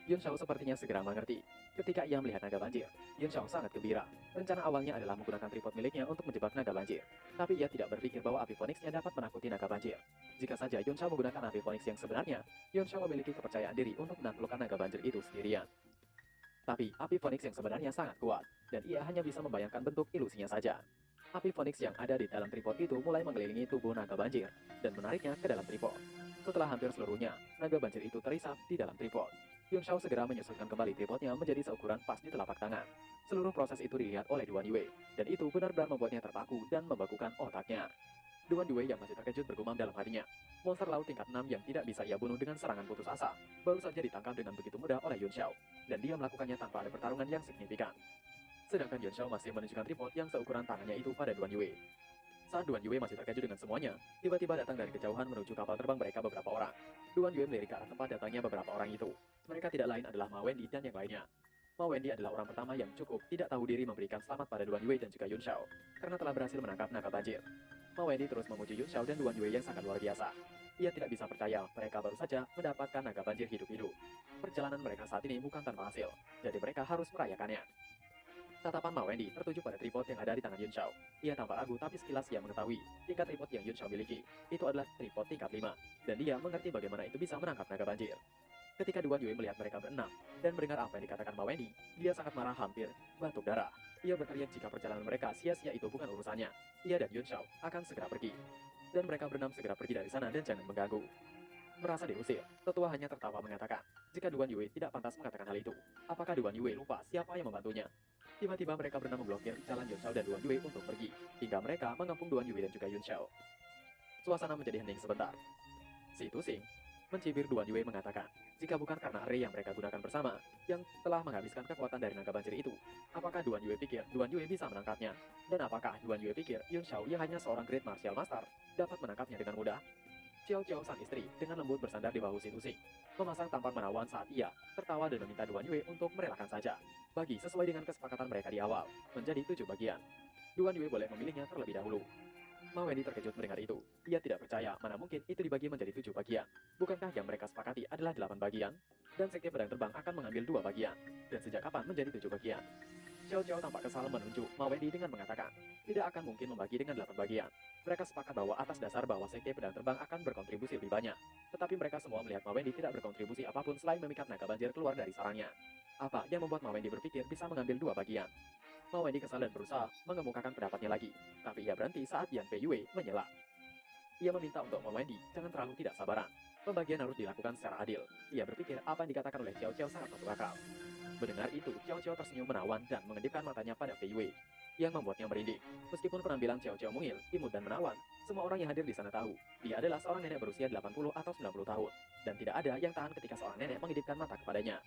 Yun Xiao sepertinya segera mengerti. Ketika ia melihat naga banjir, Yun Xiao sangat gembira. Rencana awalnya adalah menggunakan tripod miliknya untuk menjebak naga banjir. Tapi ia tidak berpikir bahwa api Phoenix-nya dapat menakuti naga banjir. Jika saja Yun Xiao menggunakan api Phoenix yang sebenarnya, Yun Xiao memiliki kepercayaan diri untuk menaklukkan naga banjir itu sendirian. Tapi api Phoenix yang sebenarnya sangat kuat, dan ia hanya bisa membayangkan bentuk ilusinya saja. Api Phoenix yang ada di dalam tripod itu mulai mengelilingi tubuh naga banjir, dan menariknya ke dalam tripod. Setelah hampir seluruhnya, naga banjir itu terisap di dalam tripod. Yun Xiao segera menyusunkan kembali tripodnya menjadi seukuran pas di telapak tangan. Seluruh proses itu dilihat oleh Duan Yue, dan itu benar-benar membuatnya terpaku dan membekukan otaknya. Duan Yue yang masih terkejut bergumam dalam hatinya. Monster laut tingkat 6 yang tidak bisa ia bunuh dengan serangan putus asa, baru saja ditangkap dengan begitu mudah oleh Yun Xiao, dan dia melakukannya tanpa ada pertarungan yang signifikan. Sedangkan Yun Xiao masih menunjukkan tripod yang seukuran tangannya itu pada Duan Yue. Saat Duan Yue masih terkejut dengan semuanya, tiba-tiba datang dari kejauhan menuju kapal terbang mereka beberapa orang. Duan Yue melirik ke arah tempat datangnya beberapa orang itu. Mereka tidak lain adalah Ma Wendy dan yang lainnya. Ma Wendy adalah orang pertama yang cukup tidak tahu diri memberikan selamat pada Duan Yue dan juga Yun Xiao, karena telah berhasil menangkap naga banjir. Ma Wendy terus memuji Yun Xiao dan Duan Yue yang sangat luar biasa. Ia tidak bisa percaya mereka baru saja mendapatkan naga banjir hidup-hidup. Perjalanan mereka saat ini bukan tanpa hasil, jadi mereka harus merayakannya. Tatapan Ma Wendy tertuju pada tripod yang ada di tangan Yun Xiao. Ia tampak ragu tapi sekilas ia mengetahui tingkat tripod yang Yun Xiao miliki. Itu adalah tripod tingkat 5, dan dia mengerti bagaimana itu bisa menangkap naga banjir. Ketika Duan Yue melihat mereka berenam dan mendengar apa yang dikatakan Ma Wendy, dia sangat marah hampir batuk darah. Ia berteriak jika perjalanan mereka sia-sia itu bukan urusannya. Ia dan Yun Xiao akan segera pergi. Dan mereka berenam segera pergi dari sana dan jangan mengganggu. Merasa diusir, tetua hanya tertawa mengatakan, jika Duan Yue tidak pantas mengatakan hal itu, apakah Duan Yue lupa siapa yang membantunya? Tiba-tiba mereka berenam memblokir jalan Yun Xiao dan Duan Yue untuk pergi, hingga mereka mengepung Duan Yue dan juga Yun Xiao. Suasana menjadi hening sebentar. Si Tusing mencibir Duan Yue mengatakan, jika bukan karena Ray yang mereka gunakan bersama, yang telah menghabiskan kekuatan dari naga banjir itu, apakah Duan Yue pikir Duan Yue bisa menangkapnya? Dan apakah Duan Yue pikir Yun Xiao yang hanya seorang Great Martial Master dapat menangkapnya dengan mudah? Xiao Xiao sang istri dengan lembut bersandar di bahu si Tusing, memasang tampan menawan saat ia tertawa dan meminta Duan Yue untuk merelakan saja. Bagi sesuai dengan kesepakatan mereka di awal, menjadi 7 bagian. Duan Yue boleh memilihnya terlebih dahulu. Ma Wendy terkejut mendengar itu. Ia tidak percaya mana mungkin itu dibagi menjadi 7 bagian. Bukankah yang mereka sepakati adalah 8 bagian? Dan sekte pedang terbang akan mengambil 2 bagian. Dan sejak kapan menjadi 7 bagian? Xiao Xiao tampak kesal menunjuk Ma Wendy dengan mengatakan, tidak akan mungkin membagi dengan 8 bagian. Mereka sepakat bahwa atas dasar bahwa sekte pedang terbang akan berkontribusi lebih banyak. Tetapi mereka semua melihat Ma Wendy tidak berkontribusi apapun selain memikat naga banjir keluar dari sarangnya. Apa yang membuat Ma Wendy berpikir bisa mengambil 2 bagian? Ma Wendy kesal dan berusaha mengemukakan pendapatnya lagi. Tapi ia berhenti saat Yan Pei Yue menyela. Ia meminta untuk Ma Wendy jangan terlalu tidak sabaran. Pembagian harus dilakukan secara adil. Ia berpikir apa yang dikatakan oleh Xiao Xiao sangat masuk akal. Mendengar itu, Xiao Xiao tersenyum menawan dan mengedipkan matanya pada Fei Yue. yang membuatnya merinding. Meskipun penampilan Xiao Xiao mungil, imut dan menawan, semua orang yang hadir di sana tahu, dia adalah seorang nenek berusia 80 atau 90 tahun, dan tidak ada yang tahan ketika seorang nenek mengedipkan mata kepadanya.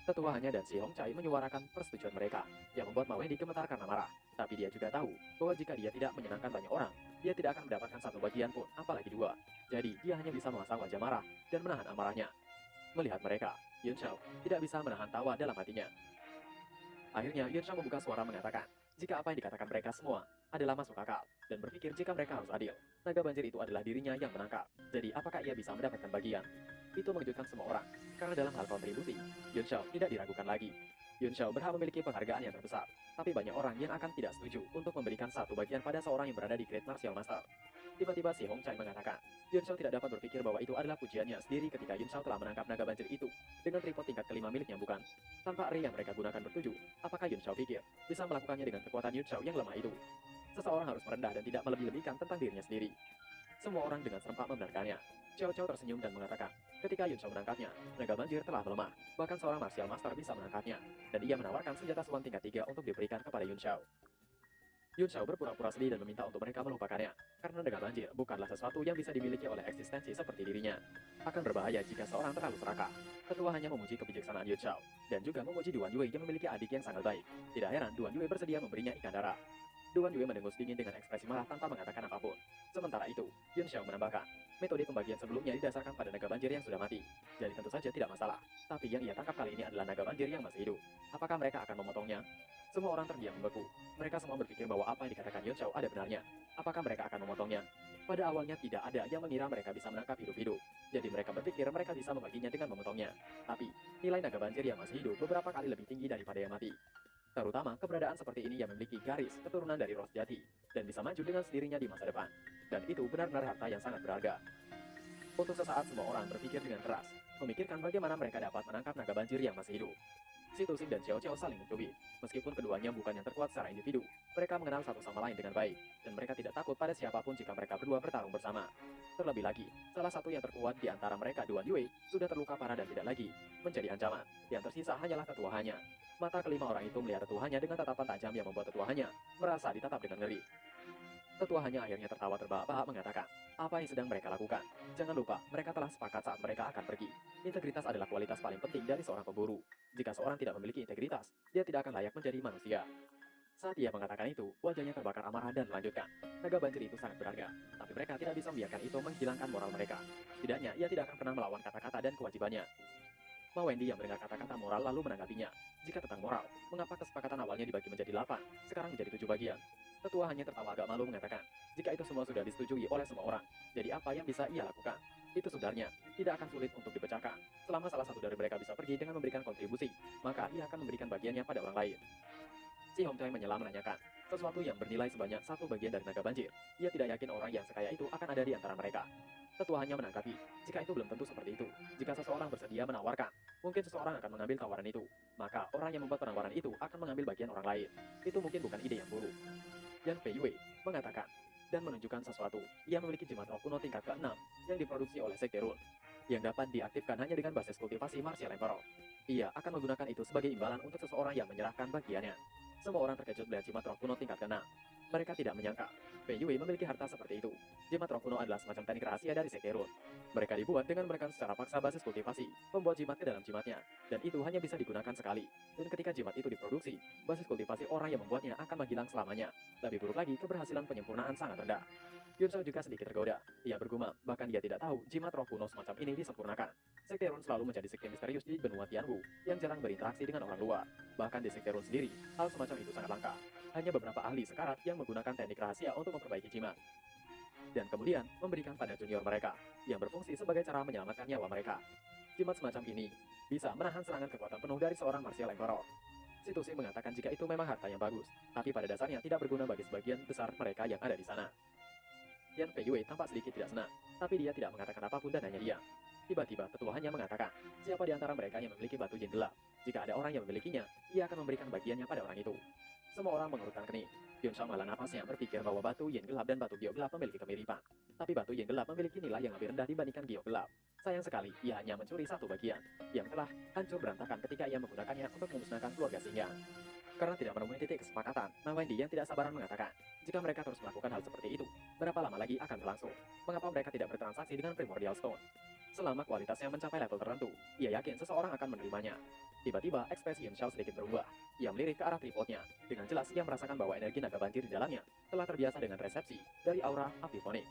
Tetuanya dan si Hong Chai menyuarakan persetujuan mereka, yang membuat Ma Wendy gemetar karena marah. Tapi dia juga tahu bahwa jika dia tidak menyenangkan banyak orang, dia tidak akan mendapatkan satu bagian pun, apalagi dua. Jadi, dia hanya bisa memasang wajah marah dan menahan amarahnya. Melihat mereka, Yun Shao tidak bisa menahan tawa dalam hatinya. Akhirnya, Yun Shao membuka suara mengatakan, jika apa yang dikatakan mereka semua adalah masuk akal, dan berpikir jika mereka harus adil, naga banjir itu adalah dirinya yang menangkap. Jadi, apakah ia bisa mendapatkan bagian? Itu mengejutkan semua orang, karena dalam hal kontribusi, Yun Shao tidak diragukan lagi. Yun Shao berhak memiliki penghargaan yang terbesar, tapi banyak orang yang akan tidak setuju untuk memberikan satu bagian pada seorang yang berada di Great Martial Master. Tiba-tiba si Hong Chai mengatakan, Yun Shao tidak dapat berpikir bahwa itu adalah pujiannya sendiri ketika Yun Shao telah menangkap naga banjir itu dengan tripod tingkat kelima miliknya bukan. Tanpa ray yang mereka gunakan bertujuh, apakah Yun Shao pikir bisa melakukannya dengan kekuatan Yun Shao yang lemah itu? Seseorang harus merendah dan tidak melebih-lebihkan tentang dirinya sendiri. Semua orang dengan serempak membenarkannya. Xiao Xiao tersenyum dan mengatakan, ketika Yun Shao menangkapnya, naga banjir telah melemah. Bahkan seorang martial master bisa menangkapnya, dan ia menawarkan senjata suan tingkat 3 untuk diberikan kepada Yun Shao. Yun Shao berpura-pura sedih dan meminta untuk mereka melupakannya, karena naga banjir bukanlah sesuatu yang bisa dimiliki oleh eksistensi seperti dirinya. Akan berbahaya jika seorang terlalu serakah. Ketua hanya memuji kebijaksanaan Yun Shao, dan juga memuji Duan Yue yang memiliki adik yang sangat baik. Tidak heran Duan Yue bersedia memberinya ikan darah. Duan Yue mendengus dingin dengan ekspresi marah tanpa mengatakan apapun. Sementara itu, Yun Shao menambahkan, metode pembagian sebelumnya didasarkan pada naga banjir yang sudah mati. Jadi tentu saja tidak masalah. Tapi yang ia tangkap kali ini adalah naga banjir yang masih hidup. Apakah mereka akan memotongnya? Semua orang terdiam membeku. Mereka semua berpikir bahwa apa yang dikatakan Yun Shao ada benarnya. Apakah mereka akan memotongnya? Pada awalnya tidak ada yang mengira mereka bisa menangkap hidup-hidup. Jadi mereka berpikir mereka bisa membaginya dengan memotongnya. Tapi, nilai naga banjir yang masih hidup beberapa kali lebih tinggi daripada yang mati. Terutama keberadaan seperti ini yang memiliki garis keturunan dari Ros Jati dan bisa maju dengan sendirinya di masa depan. Dan itu benar-benar harta yang sangat berharga. Untuk sesaat semua orang berpikir dengan keras, memikirkan bagaimana mereka dapat menangkap naga banjir yang masih hidup. Si Tusing dan Xiao Xiao saling mencubit. Meskipun keduanya bukan yang terkuat secara individu, mereka mengenal satu sama lain dengan baik, dan mereka tidak takut pada siapapun jika mereka berdua bertarung bersama. Terlebih lagi, salah satu yang terkuat di antara mereka Duan Yue sudah terluka parah dan tidak lagi menjadi ancaman. Yang tersisa hanyalah tetuahannya. Mata kelima orang itu melihat tetuahannya dengan tatapan tajam yang membuat tetuahannya merasa ditatap dengan ngeri. Tetuahannya akhirnya tertawa terbahak-bahak mengatakan, apa yang sedang mereka lakukan? Jangan lupa, mereka telah sepakat saat mereka akan pergi. Integritas adalah kualitas paling penting dari seorang pemburu. Jika seorang tidak memiliki integritas, dia tidak akan layak menjadi manusia. Saat ia mengatakan itu, wajahnya terbakar amarah dan melanjutkan, naga banjir itu sangat berharga, tapi mereka tidak bisa membiarkan itu menghilangkan moral mereka. Setidaknya, ia tidak akan pernah melawan kata-kata dan kewajibannya. Ma Wendy yang mendengar kata-kata moral lalu menanggapinya. Jika tentang moral, mengapa kesepakatan awalnya dibagi menjadi 8, sekarang menjadi 7 bagian? Tetua hanya tertawa agak malu mengatakan, jika itu semua sudah disetujui oleh semua orang, jadi apa yang bisa ia lakukan? Itu sebenarnya tidak akan sulit untuk dipecahkan. Selama salah satu dari mereka bisa pergi dengan memberikan kontribusi, maka ia akan memberikan bagiannya pada orang lain. Si Hong Chai menyela menanyakan, sesuatu yang bernilai sebanyak satu bagian dari naga banjir. Ia tidak yakin orang yang sekaya itu akan ada di antara mereka. Tetua hanya menanggapi, jika itu belum tentu seperti itu. Jika seseorang bersedia menawarkan, mungkin seseorang akan mengambil tawaran itu. Maka orang yang membuat penawaran itu akan mengambil bagian orang lain. Itu mungkin bukan ide yang buruk. Yan Pei Yue mengatakan, dan menunjukkan sesuatu. Ia memiliki jimat roh kuno tingkat ke-6 yang diproduksi oleh Sekte Rune, yang dapat diaktifkan hanya dengan basis kultivasi Martial Emperor. Ia akan menggunakan itu sebagai imbalan untuk seseorang yang menyerahkan bagiannya. Semua orang terkejut melihat jimat roh kuno tingkat ke-6. Mereka tidak menyangka Pei Yue memiliki harta seperti itu. Jimat roh kuno adalah semacam teknik rahasia dari Sekte Rune. Mereka dibuat dengan menekan secara paksa basis kultivasi, membuat jimat ke dalam jimatnya, dan itu hanya bisa digunakan sekali. Dan ketika jimat itu diproduksi, basis kultivasi orang yang membuatnya akan menghilang selamanya. Lebih buruk lagi, keberhasilan penyempurnaan sangat rendah. Yun Shao juga sedikit tergoda. Ia bergumam, bahkan dia tidak tahu jimat roh kuno semacam ini disempurnakan. Sekte Rune selalu menjadi sekte misterius di benua Tianwu, yang jarang berinteraksi dengan orang luar. Bahkan di Sekte Rune sendiri, hal semacam itu sangat langka. Hanya beberapa ahli sekarat yang menggunakan teknik rahasia untuk memperbaiki jimat. Dan kemudian memberikan pada junior mereka, yang berfungsi sebagai cara menyelamatkan nyawa mereka. Jimat semacam ini bisa menahan serangan kekuatan penuh dari seorang Martial Emperor. Si Tusing mengatakan jika itu memang harta yang bagus, tapi pada dasarnya tidak berguna bagi sebagian besar mereka yang ada di sana. Yan Pei Yue tampak sedikit tidak senang, tapi dia tidak mengatakan apapun dan hanya diam. Tiba-tiba tetua hanya mengatakan, siapa di antara mereka yang memiliki batu yin gelap? Jika ada orang yang memilikinya, ia akan memberikan bagiannya pada orang itu. Semua orang mengerutkan kening. Yun Shao menghela nafasnya berpikir bahwa batu yin gelap dan batu giok gelap memiliki kemiripan. Tapi batu yin gelap memiliki nilai yang lebih rendah dibandingkan giok gelap. Sayang sekali, ia hanya mencuri satu bagian, yang telah hancur berantakan ketika ia menggunakannya untuk memusnahkan keluarga singa. Karena tidak menemui titik kesepakatan, Ma Wendy yang tidak sabaran mengatakan, jika mereka terus melakukan hal seperti itu, berapa lama lagi akan berlangsung? Mengapa mereka tidak bertransaksi dengan Primordial Stone? Selama kualitasnya mencapai level tertentu, ia yakin seseorang akan menerimanya. Tiba-tiba, ekspresi Yun Xiao sedikit berubah. Ia melirik ke arah tripodnya. Dengan jelas, ia merasakan bahwa energi naga banjir di dalamnya telah terbiasa dengan resepsi dari aura api Phoenix.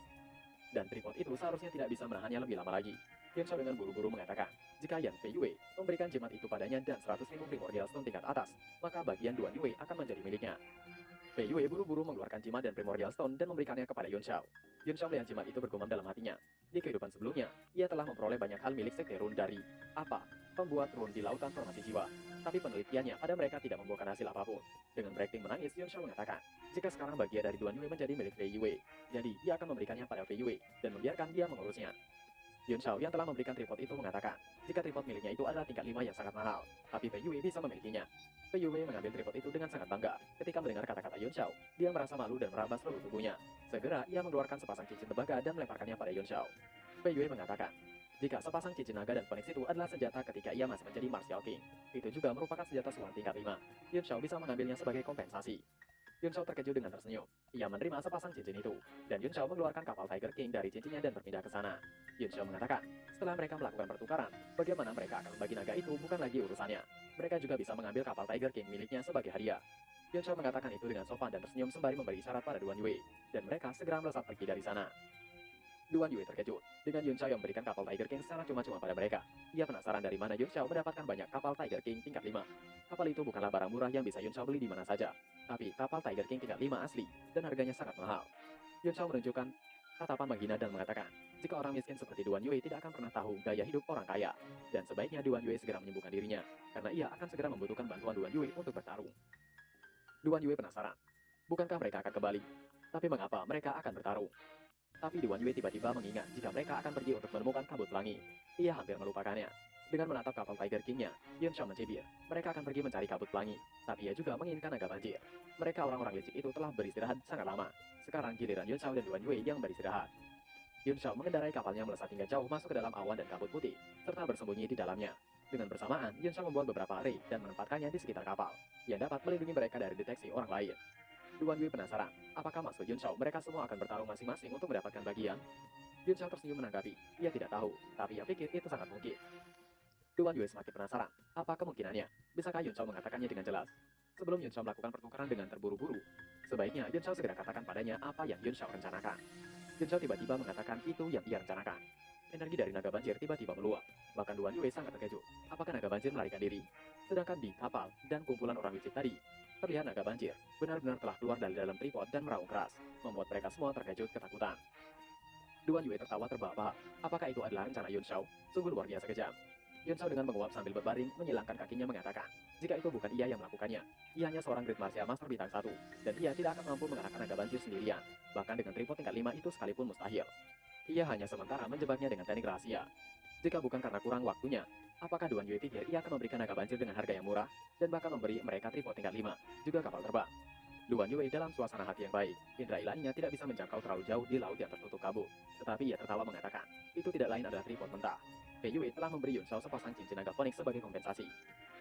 Dan tripod itu seharusnya tidak bisa menahannya lebih lama lagi. Yun Xiao dengan buru-buru mengatakan, jika Yan Fei Yue memberikan jimat itu padanya dan 100.000 Primordial Stone tingkat atas, maka bagian Duan Yue akan menjadi miliknya. Fei Yue buru-buru mengeluarkan jimat dan Primordial Stone dan memberikannya kepada Yun Xiao. Yun Xiao melihat jimat itu bergumam dalam hatinya. Di kehidupan sebelumnya, ia telah memperoleh banyak hal milik Sekte Rune dari apa? Pembuat rune di lautan formasi jiwa. Tapi penelitiannya pada mereka tidak membuahkan hasil apapun. Dengan berakting menangis, Yun Xiao mengatakan, jika sekarang bagian dari Duan Yue menjadi milik Fei Yue, jadi ia akan memberikannya pada Fei Yue dan membiarkan dia mengurusnya. Yun Xiao yang telah memberikan tripod itu mengatakan, jika tripod miliknya itu adalah tingkat 5 yang sangat mahal, tapi Fei Yue bisa memilikinya. Fei Yue mengambil tripod itu dengan sangat bangga. Ketika mendengar kata-kata Yun Xiao, dia merasa malu dan meraba seluruh tubuhnya. Segera, ia mengeluarkan sepasang cincin tembaga dan melemparkannya pada Yun Xiao. Fei Yue mengatakan, jika sepasang cincin naga dan Phoenix itu adalah senjata ketika ia masih menjadi Martial King, itu juga merupakan senjata Suan tingkat 5. Yun Xiao bisa mengambilnya sebagai kompensasi. Yun Xiao terkejut dengan tersenyum. Ia menerima sepasang cincin itu, dan Yun Xiao mengeluarkan kapal Tiger King dari cincinnya dan berpindah ke sana. Yun Xiao mengatakan, setelah mereka melakukan pertukaran, bagaimana mereka akan membagi naga itu bukan lagi urusannya. Mereka juga bisa mengambil kapal Tiger King miliknya sebagai hadiah. Yun Xiao mengatakan itu dengan sopan dan tersenyum sembari memberi isyarat pada Duan Yue, dan mereka segera melesat pergi dari sana. Duan Yue terkejut dengan Yun Xiao yang memberikan kapal Tiger King secara cuma-cuma pada mereka. Ia penasaran dari mana Yun Xiao mendapatkan banyak kapal Tiger King tingkat 5. Kapal itu bukanlah barang murah yang bisa Yun Xiao beli di mana saja, tapi kapal Tiger King tingkat 5 asli, dan harganya sangat mahal. Yun Xiao menunjukkan tatapan menghina dan mengatakan, jika orang miskin seperti Duan Yue tidak akan pernah tahu gaya hidup orang kaya, dan sebaiknya Duan Yue segera menyembuhkan dirinya, karena ia akan segera membutuhkan bantuan Duan Yue untuk bertarung. Duan Yue penasaran, bukankah mereka akan kembali? Tapi mengapa mereka akan bertarung? Tapi Duan Yue tiba-tiba mengingat jika mereka akan pergi untuk menemukan kabut pelangi. Ia hampir melupakannya. Dengan menatap kapal Tiger King-nya, Yun Xiao mencibir. Mereka akan pergi mencari kabut pelangi, tapi ia juga menginginkan naga banjir. Mereka orang-orang licik itu telah beristirahat sangat lama. Sekarang giliran Yun Xiao dan Duan Yue yang beristirahat. Yun Xiao mengendarai kapalnya melesat hingga jauh masuk ke dalam awan dan kabut putih, serta bersembunyi di dalamnya. Dengan bersamaan, Yun Xiao membuat beberapa ray dan menempatkannya di sekitar kapal, yang dapat melindungi mereka dari deteksi orang lain. Duan Yue penasaran, apakah maksud Yun Xiao mereka semua akan bertarung masing-masing untuk mendapatkan bagian? Yun Xiao tersenyum menanggapi, ia tidak tahu, tapi ia pikir itu sangat mungkin. Duan Yue semakin penasaran, apa kemungkinannya? Bisakah Yun Xiao mengatakannya dengan jelas? Sebelum Yun Xiao melakukan pertukaran dengan terburu-buru, sebaiknya Yun Xiao segera katakan padanya apa yang Yun Xiao rencanakan. Yun Xiao tiba-tiba mengatakan itu yang ia rencanakan. Energi dari naga banjir tiba-tiba meluap. Bahkan Duan Yue sangat terkejut. Apakah naga banjir melarikan diri? Sedangkan di kapal dan kumpulan orang licik tadi, terlihat naga banjir benar-benar telah keluar dari dalam tripod dan meraung keras, membuat mereka semua terkejut ketakutan. Duan Yue tertawa terbahak-bahak. Apakah itu adalah rencana Yun Xiao? Sungguh luar biasa kejam. Yun Xiao dengan menguap sambil berbaring, menyilangkan kakinya mengatakan, jika itu bukan ia yang melakukannya, ia hanya seorang Great Martial Master bintang 1, dan ia tidak akan mampu mengalahkan naga banjir sendirian, bahkan dengan tripod tingkat 5 itu sekalipun mustahil. Ia hanya sementara menjebaknya dengan teknik rahasia. Jika bukan karena kurang waktunya, apakah Duan Yue pikir ia akan memberikan naga banjir dengan harga yang murah, dan bahkan memberi mereka tripod tingkat 5, juga kapal terbang? Duan Yue dalam suasana hati yang baik, indera ilahinya tidak bisa menjangkau terlalu jauh di laut yang tertutup kabut. Tetapi ia tertawa mengatakan, itu tidak lain adalah tripod mentah. Fei Yue telah memberi Yun Xiao sepasang cincin naga Phoenix sebagai kompensasi.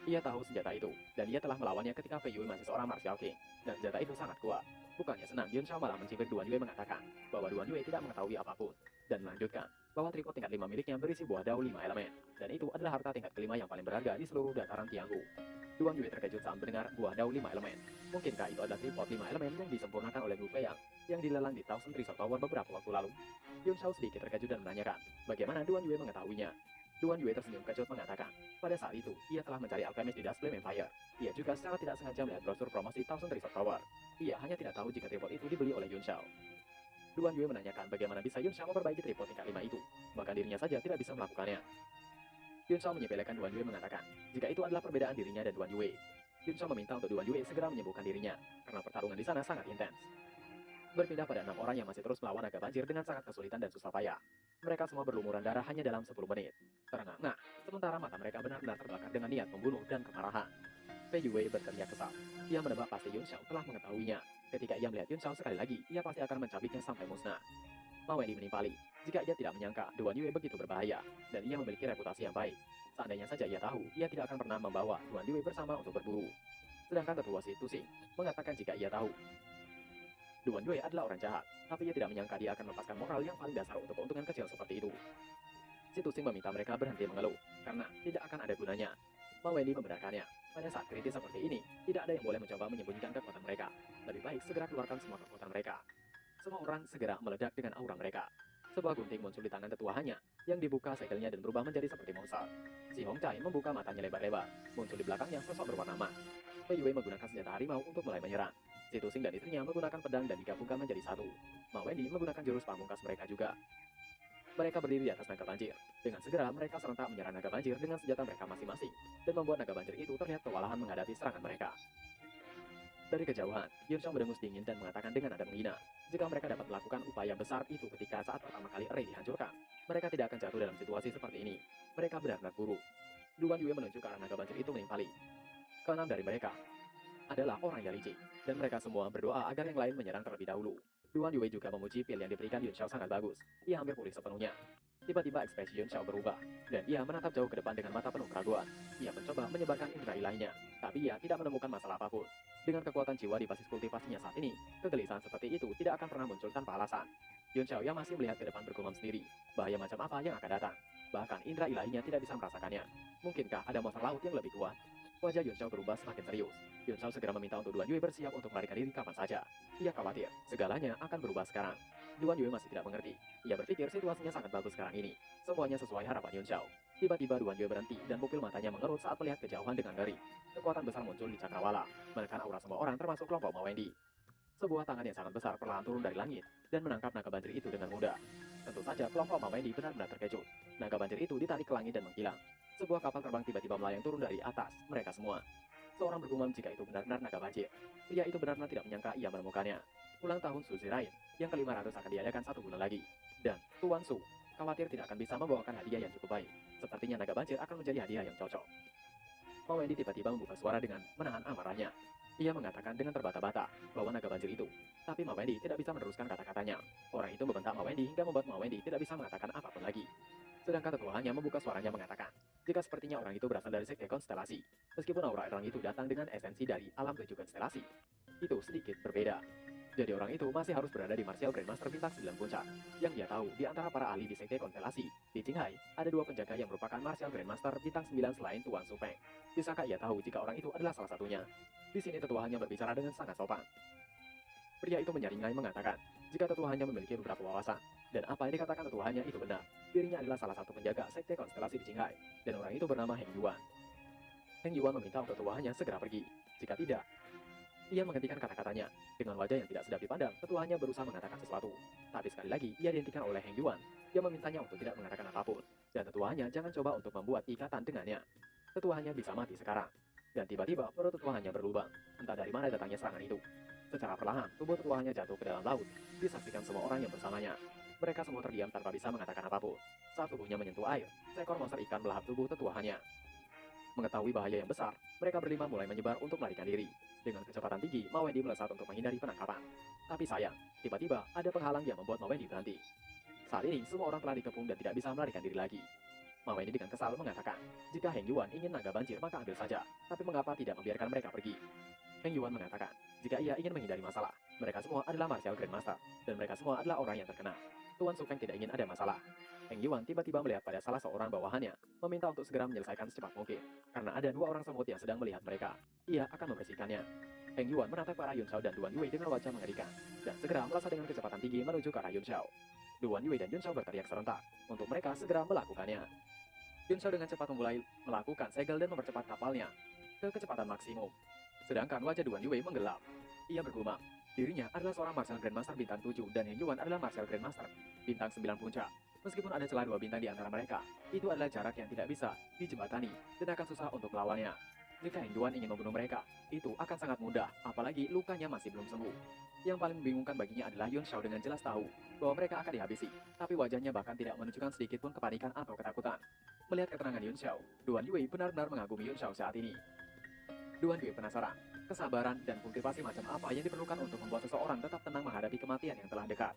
Ia tahu senjata itu, dan ia telah melawannya ketika Fei Yue masih seorang Martial King, dan senjata itu sangat kuat. Bukannya senang, Yun Xiao malah mencibir Duan Yue mengatakan bahwa Duan Yue tidak mengetahui apapun, dan melanjutkan bahwa tripod tingkat 5 miliknya berisi buah dao 5 elemen, dan itu adalah harta tingkat kelima yang paling berharga di seluruh dataran Tianghu. Duan Yue terkejut saat mendengar buah dao 5 elemen. Mungkinkah itu adalah tripod 5 elemen yang disempurnakan oleh Gu Feyang yang dilelang di Thousand Resort Tower beberapa waktu lalu? Yun Xiao sedikit terkejut dan menanyakan, bagaimana Duan Yue mengetahuinya? Duan Yue tersenyum kecut mengatakan, pada saat itu, ia telah mencari alkemis di Dust Flame Empire. Ia juga secara tidak sengaja melihat brosur promosi Thousand Resort Tower. Ia hanya tidak tahu jika tripod itu dibeli oleh Yun Xiao. Duan Yue menanyakan bagaimana bisa Yun Xiao memperbaiki tripod tingkat 5 itu, bahkan dirinya saja tidak bisa melakukannya. Yun Xiao menyepelekan Duan Yue mengatakan, jika itu adalah perbedaan dirinya dan Duan Yue. Yun Xiao meminta untuk Duan Yue segera menyembuhkan dirinya, karena pertarungan di sana sangat intens. Berpindah pada 6 orang yang masih terus melawan naga banjir dengan sangat kesulitan dan susah payah. Mereka semua berlumuran darah hanya dalam 10 menit. Terengah-engah, sementara mata mereka benar-benar terbakar dengan niat membunuh dan kemarahan. Fei Yue berteriak kesal. Ia menebak pasti Yun Xiao telah mengetahuinya. Ketika ia melihat Yun Xiao sekali lagi, ia pasti akan mencabiknya sampai musnah. Ma Wendy menimpali. Jika ia tidak menyangka Duan Yue begitu berbahaya, dan ia memiliki reputasi yang baik. Seandainya saja ia tahu, ia tidak akan pernah membawa Duan Yue bersama untuk berburu. Sedangkan tetua Si Tusing mengatakan jika ia tahu Duan Yue adalah orang jahat, tapi ia tidak menyangka dia akan melepaskan moral yang paling dasar untuk keuntungan kecil seperti itu. Si Tusing meminta mereka berhenti mengeluh, karena tidak akan ada gunanya. Ma Wendy membenarkannya. Pada saat kritis seperti ini, tidak ada yang boleh mencoba menyembunyikan kekuatan mereka. Lebih baik segera keluarkan semua kekuatan mereka. Semua orang segera meledak dengan aura mereka. Sebuah gunting muncul di tangan tetuahannya, yang dibuka segelnya dan berubah menjadi seperti monster. Si Hong Chai membuka matanya lebar-lebar, muncul di belakangnya sosok berwarna emas. Fei Yue menggunakan senjata harimau untuk mulai menyerang. Si Tusing dan istrinya menggunakan pedang dan digabungkan menjadi satu. Ma Wendy menggunakan jurus pamungkas mereka juga. Mereka berdiri di atas naga banjir. Dengan segera mereka serentak menyerang naga banjir dengan senjata mereka masing-masing, dan membuat naga banjir itu terlihat kewalahan menghadapi serangan mereka. Dari kejauhan, Yun Xiao mendengus dingin dan mengatakan dengan nada menghina, jika mereka dapat melakukan upaya besar itu ketika saat pertama kali array dihancurkan, mereka tidak akan jatuh dalam situasi seperti ini. Mereka benar-benar buruk. Duan Yue menunjuk ke arah naga banjir itu menimpali. Keenam dari mereka adalah orang yang licik, dan mereka semua berdoa agar yang lain menyerang terlebih dahulu. Duan Yue juga memuji pil yang diberikan Yun Xiao sangat bagus. Ia hampir pulih sepenuhnya. Tiba-tiba ekspresi Yun Xiao berubah, dan ia menatap jauh ke depan dengan mata penuh keraguan. Ia mencoba menyebarkan indera ilahinya, tapi ia tidak menemukan masalah apapun. Dengan kekuatan jiwa di basis kultivasinya saat ini, kegelisahan seperti itu tidak akan pernah muncul tanpa alasan. Yun Xiao yang masih melihat ke depan bergumam sendiri, bahaya macam apa yang akan datang. Bahkan indera ilahinya tidak bisa merasakannya. Mungkinkah ada monster laut yang lebih kuat? Wajah Yun Xiao berubah semakin serius. Yun Xiao segera meminta untuk Duan Yue bersiap untuk melarikan diri kapan saja. Ia khawatir, segalanya akan berubah sekarang. Duan Yue masih tidak mengerti. Ia berpikir situasinya sangat bagus sekarang ini. Semuanya sesuai harapan Yun Xiao. Tiba-tiba Duan Yue berhenti dan pupil matanya mengerut saat melihat kejauhan dengan ngeri. Kekuatan besar muncul di cakrawala, menekan aura semua orang termasuk kelompok Ma Wendy. Sebuah tangan yang sangat besar perlahan turun dari langit dan menangkap naga banjir itu dengan mudah. Tentu saja kelompok Ma Wendy benar-benar terkejut. Naga banjir itu ditarik ke langit dan menghilang. Sebuah kapal terbang tiba-tiba melayang turun dari atas mereka semua. Seorang bergumam jika itu benar-benar naga banjir. Pria itu benar-benar tidak menyangka ia menemukannya. Ulang tahun Su Zirain yang ke-500 akan diadakan 1 bulan lagi. Dan Tuan Su khawatir tidak akan bisa membawakan hadiah yang cukup baik. Sepertinya naga banjir akan menjadi hadiah yang cocok. Ma Wendy tiba-tiba membuka suara dengan menahan amarahnya. Ia mengatakan dengan terbata-bata bahwa naga banjir itu. Tapi Ma Wendy tidak bisa meneruskan kata-katanya. Orang itu membentak Ma Wendy hingga membuat Ma Wendy tidak bisa mengatakan apapun lagi. Sedangkan tetuanya membuka suaranya mengatakan, jika sepertinya orang itu berasal dari sekte konstelasi, meskipun aura orang itu datang dengan esensi dari alam 7 konstelasi, itu sedikit berbeda. Jadi orang itu masih harus berada di Martial Grandmaster bintang 9 puncak. Yang dia tahu, di antara para ahli di sekte konstelasi, di Qinghai, ada 2 penjaga yang merupakan Martial Grandmaster bintang 9 selain Tuan Su Peng. Bisakah ia tahu jika orang itu adalah salah satunya? Di sini tetuanya berbicara dengan sangat sopan. Pria itu menyeringai mengatakan, jika tetuanya memiliki beberapa wawasan, dan apa yang dikatakan tetuanya itu benar. Dirinya adalah salah satu penjaga sekte konstelasi di Qinghai, dan orang itu bernama Heng Yuan. Heng Yuan meminta untuk tetuanya segera pergi. Jika tidak, ia menghentikan kata-katanya. Dengan wajah yang tidak sedap dipandang, tetuanya berusaha mengatakan sesuatu. Tapi sekali lagi, ia dihentikan oleh Heng Yuan. Dia memintanya untuk tidak mengatakan apapun, dan tetuanya jangan coba untuk membuat ikatan dengannya. Tetuanya bisa mati sekarang. Dan tiba-tiba perut tetuanya berlubang. Entah dari mana datangnya serangan itu. Secara perlahan, tubuh tetuanya jatuh ke dalam laut. Disaksikan semua orang yang bersamanya. Mereka semua terdiam tanpa bisa mengatakan apapun. Saat tubuhnya menyentuh air, seekor monster ikan melahap tubuh tetuahannya. Mengetahui bahaya yang besar, mereka berlima mulai menyebar untuk melarikan diri. Dengan kecepatan tinggi, Ma Wendy melesat untuk menghindari penangkapan. Tapi sayang, tiba-tiba ada penghalang yang membuat Ma Wendy berhenti. Saat ini, semua orang telah dikepung dan tidak bisa melarikan diri lagi. Ma Wendy dengan kesal mengatakan, jika Heng Yuan ingin naga banjir maka ambil saja, tapi mengapa tidak membiarkan mereka pergi? Heng Yuan mengatakan, jika ia ingin menghindari masalah, mereka semua adalah Martial Grandmaster, dan mereka semua adalah orang yang terkena. Tuan Su Peng tidak ingin ada masalah. Heng Yuan tiba-tiba melihat pada salah seorang bawahannya, meminta untuk segera menyelesaikan secepat mungkin, karena ada 2 orang semut yang sedang melihat mereka. Ia akan membersihkannya. Heng Yuan menatap ke arah Yun Xiao dan Duan Yue dengan wajah mengerikan, dan segera melesat dengan kecepatan tinggi menuju ke arah Yun Xiao. Duan Yue dan Yun Xiao berteriak serentak, untuk mereka segera melakukannya. Yun Xiao dengan cepat memulai melakukan segel dan mempercepat kapalnya ke kecepatan maksimum. Sedangkan wajah Duan Yue menggelap. Ia bergumam, dirinya adalah seorang Martial Grandmaster bintang 7 dan Heng Yuan adalah Martial Grandmaster bintang 9 puncak. Meskipun ada celah 2 bintang di antara mereka, itu adalah jarak yang tidak bisa dijembatani dan akan susah untuk melawannya. Jika Heng Yuan ingin membunuh mereka, itu akan sangat mudah, apalagi lukanya masih belum sembuh. Yang paling membingungkan baginya adalah Yun Xiao dengan jelas tahu bahwa mereka akan dihabisi, tapi wajahnya bahkan tidak menunjukkan sedikit pun kepanikan atau ketakutan. Melihat keterangan Yun Xiao, Duan Yue benar-benar mengagumi Yun Xiao saat ini. Duan Yue penasaran, kesabaran dan kultivasi macam apa yang diperlukan untuk membuat seseorang tetap tenang menghadapi kematian yang telah dekat.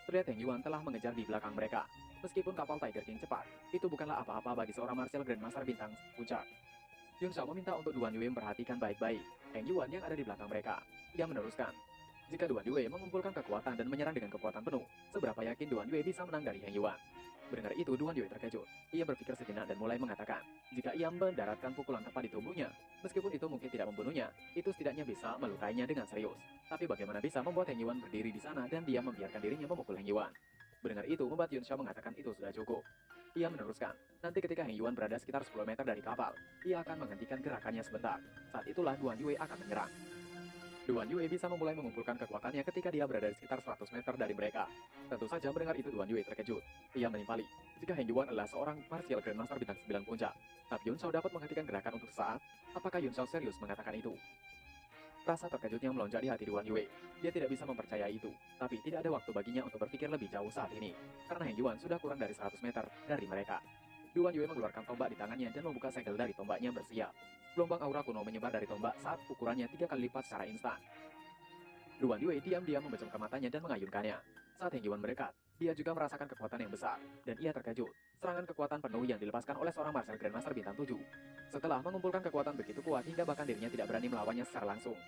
Terlihat Heng Yuan telah mengejar di belakang mereka. Meskipun kapal Tiger King cepat, itu bukanlah apa-apa bagi seorang Martial Grandmaster bintang puncak. Yun Shao meminta untuk Duan Yue memperhatikan baik-baik Heng Yuan yang ada di belakang mereka. Ia meneruskan, jika Duan Yue mengumpulkan kekuatan dan menyerang dengan kekuatan penuh, seberapa yakin Duan Yue bisa menang dari Heng Yuan? Mendengar itu, Duan Yue terkejut. Ia berpikir sejenak dan mulai mengatakan, jika ia mendaratkan pukulan tepat di tubuhnya, meskipun itu mungkin tidak membunuhnya, itu setidaknya bisa melukainya dengan serius. Tapi bagaimana bisa membuat Heng Yuan berdiri di sana dan dia membiarkan dirinya memukul Heng Yuan? Mendengar itu, membuat Yun Shao mengatakan itu sudah cukup. Ia meneruskan, nanti ketika Heng Yuan berada sekitar 10 meter dari kapal, ia akan menghentikan gerakannya sebentar. Saat itulah Duan Yue akan menyerang. Duan Yue bisa memulai mengumpulkan kekuatannya ketika dia berada di sekitar 100 meter dari mereka. Tentu saja mendengar itu Duan Yue terkejut. Ia menimpali, jika Heng Yuan adalah seorang martial grandmaster bintang 9 puncak, tapi Yun Shao dapat menghentikan gerakan untuk sesaat. Apakah Yun Shao serius mengatakan itu? Rasa terkejutnya melonjak di hati Duan Yue. Dia tidak bisa mempercayai itu, tapi tidak ada waktu baginya untuk berpikir lebih jauh saat ini, karena Heng Yuan sudah kurang dari 100 meter dari mereka. Duan Yue mengeluarkan tombak di tangannya dan membuka segel dari tombaknya bersiap. Gelombang aura kuno menyebar dari tombak saat ukurannya 3 kali lipat secara instan. Duan Yue diam-diam memejamkan matanya dan mengayunkannya. Saat Heng Yuan mendekat, dia juga merasakan kekuatan yang besar, dan ia terkejut. Serangan kekuatan penuh yang dilepaskan oleh seorang martial grandmaster bintang 7. Setelah mengumpulkan kekuatan begitu kuat hingga bahkan dirinya tidak berani melawannya secara langsung.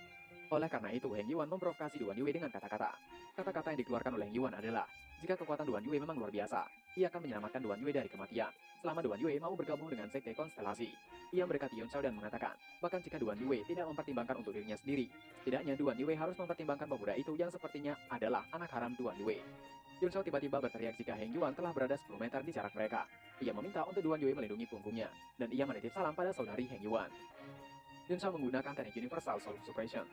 Oleh karena itu, Heng Yuan memprovokasi Duan Yue dengan kata-kata. Kata-kata yang dikeluarkan oleh Heng Yuan adalah, jika kekuatan Duan Yue memang luar biasa, ia akan menyelamatkan Duan Yue dari kematian. Selama Duan Yue mau bergabung dengan Sekte Konstelasi, ia mendekati Yun Shao dan mengatakan, bahkan jika Duan Yue tidak mempertimbangkan untuk dirinya sendiri, setidaknya Duan Yue harus mempertimbangkan pemuda itu yang sepertinya adalah anak haram Duan Yue. Yun Shao tiba-tiba berteriak jika Heng Yuan telah berada 10 meter di jarak mereka. Ia meminta untuk Duan Yue melindungi punggungnya, dan ia menitip salam pada saudari Heng Yuan. Yun Shao menggunakan teknik Universal Soul Suppression,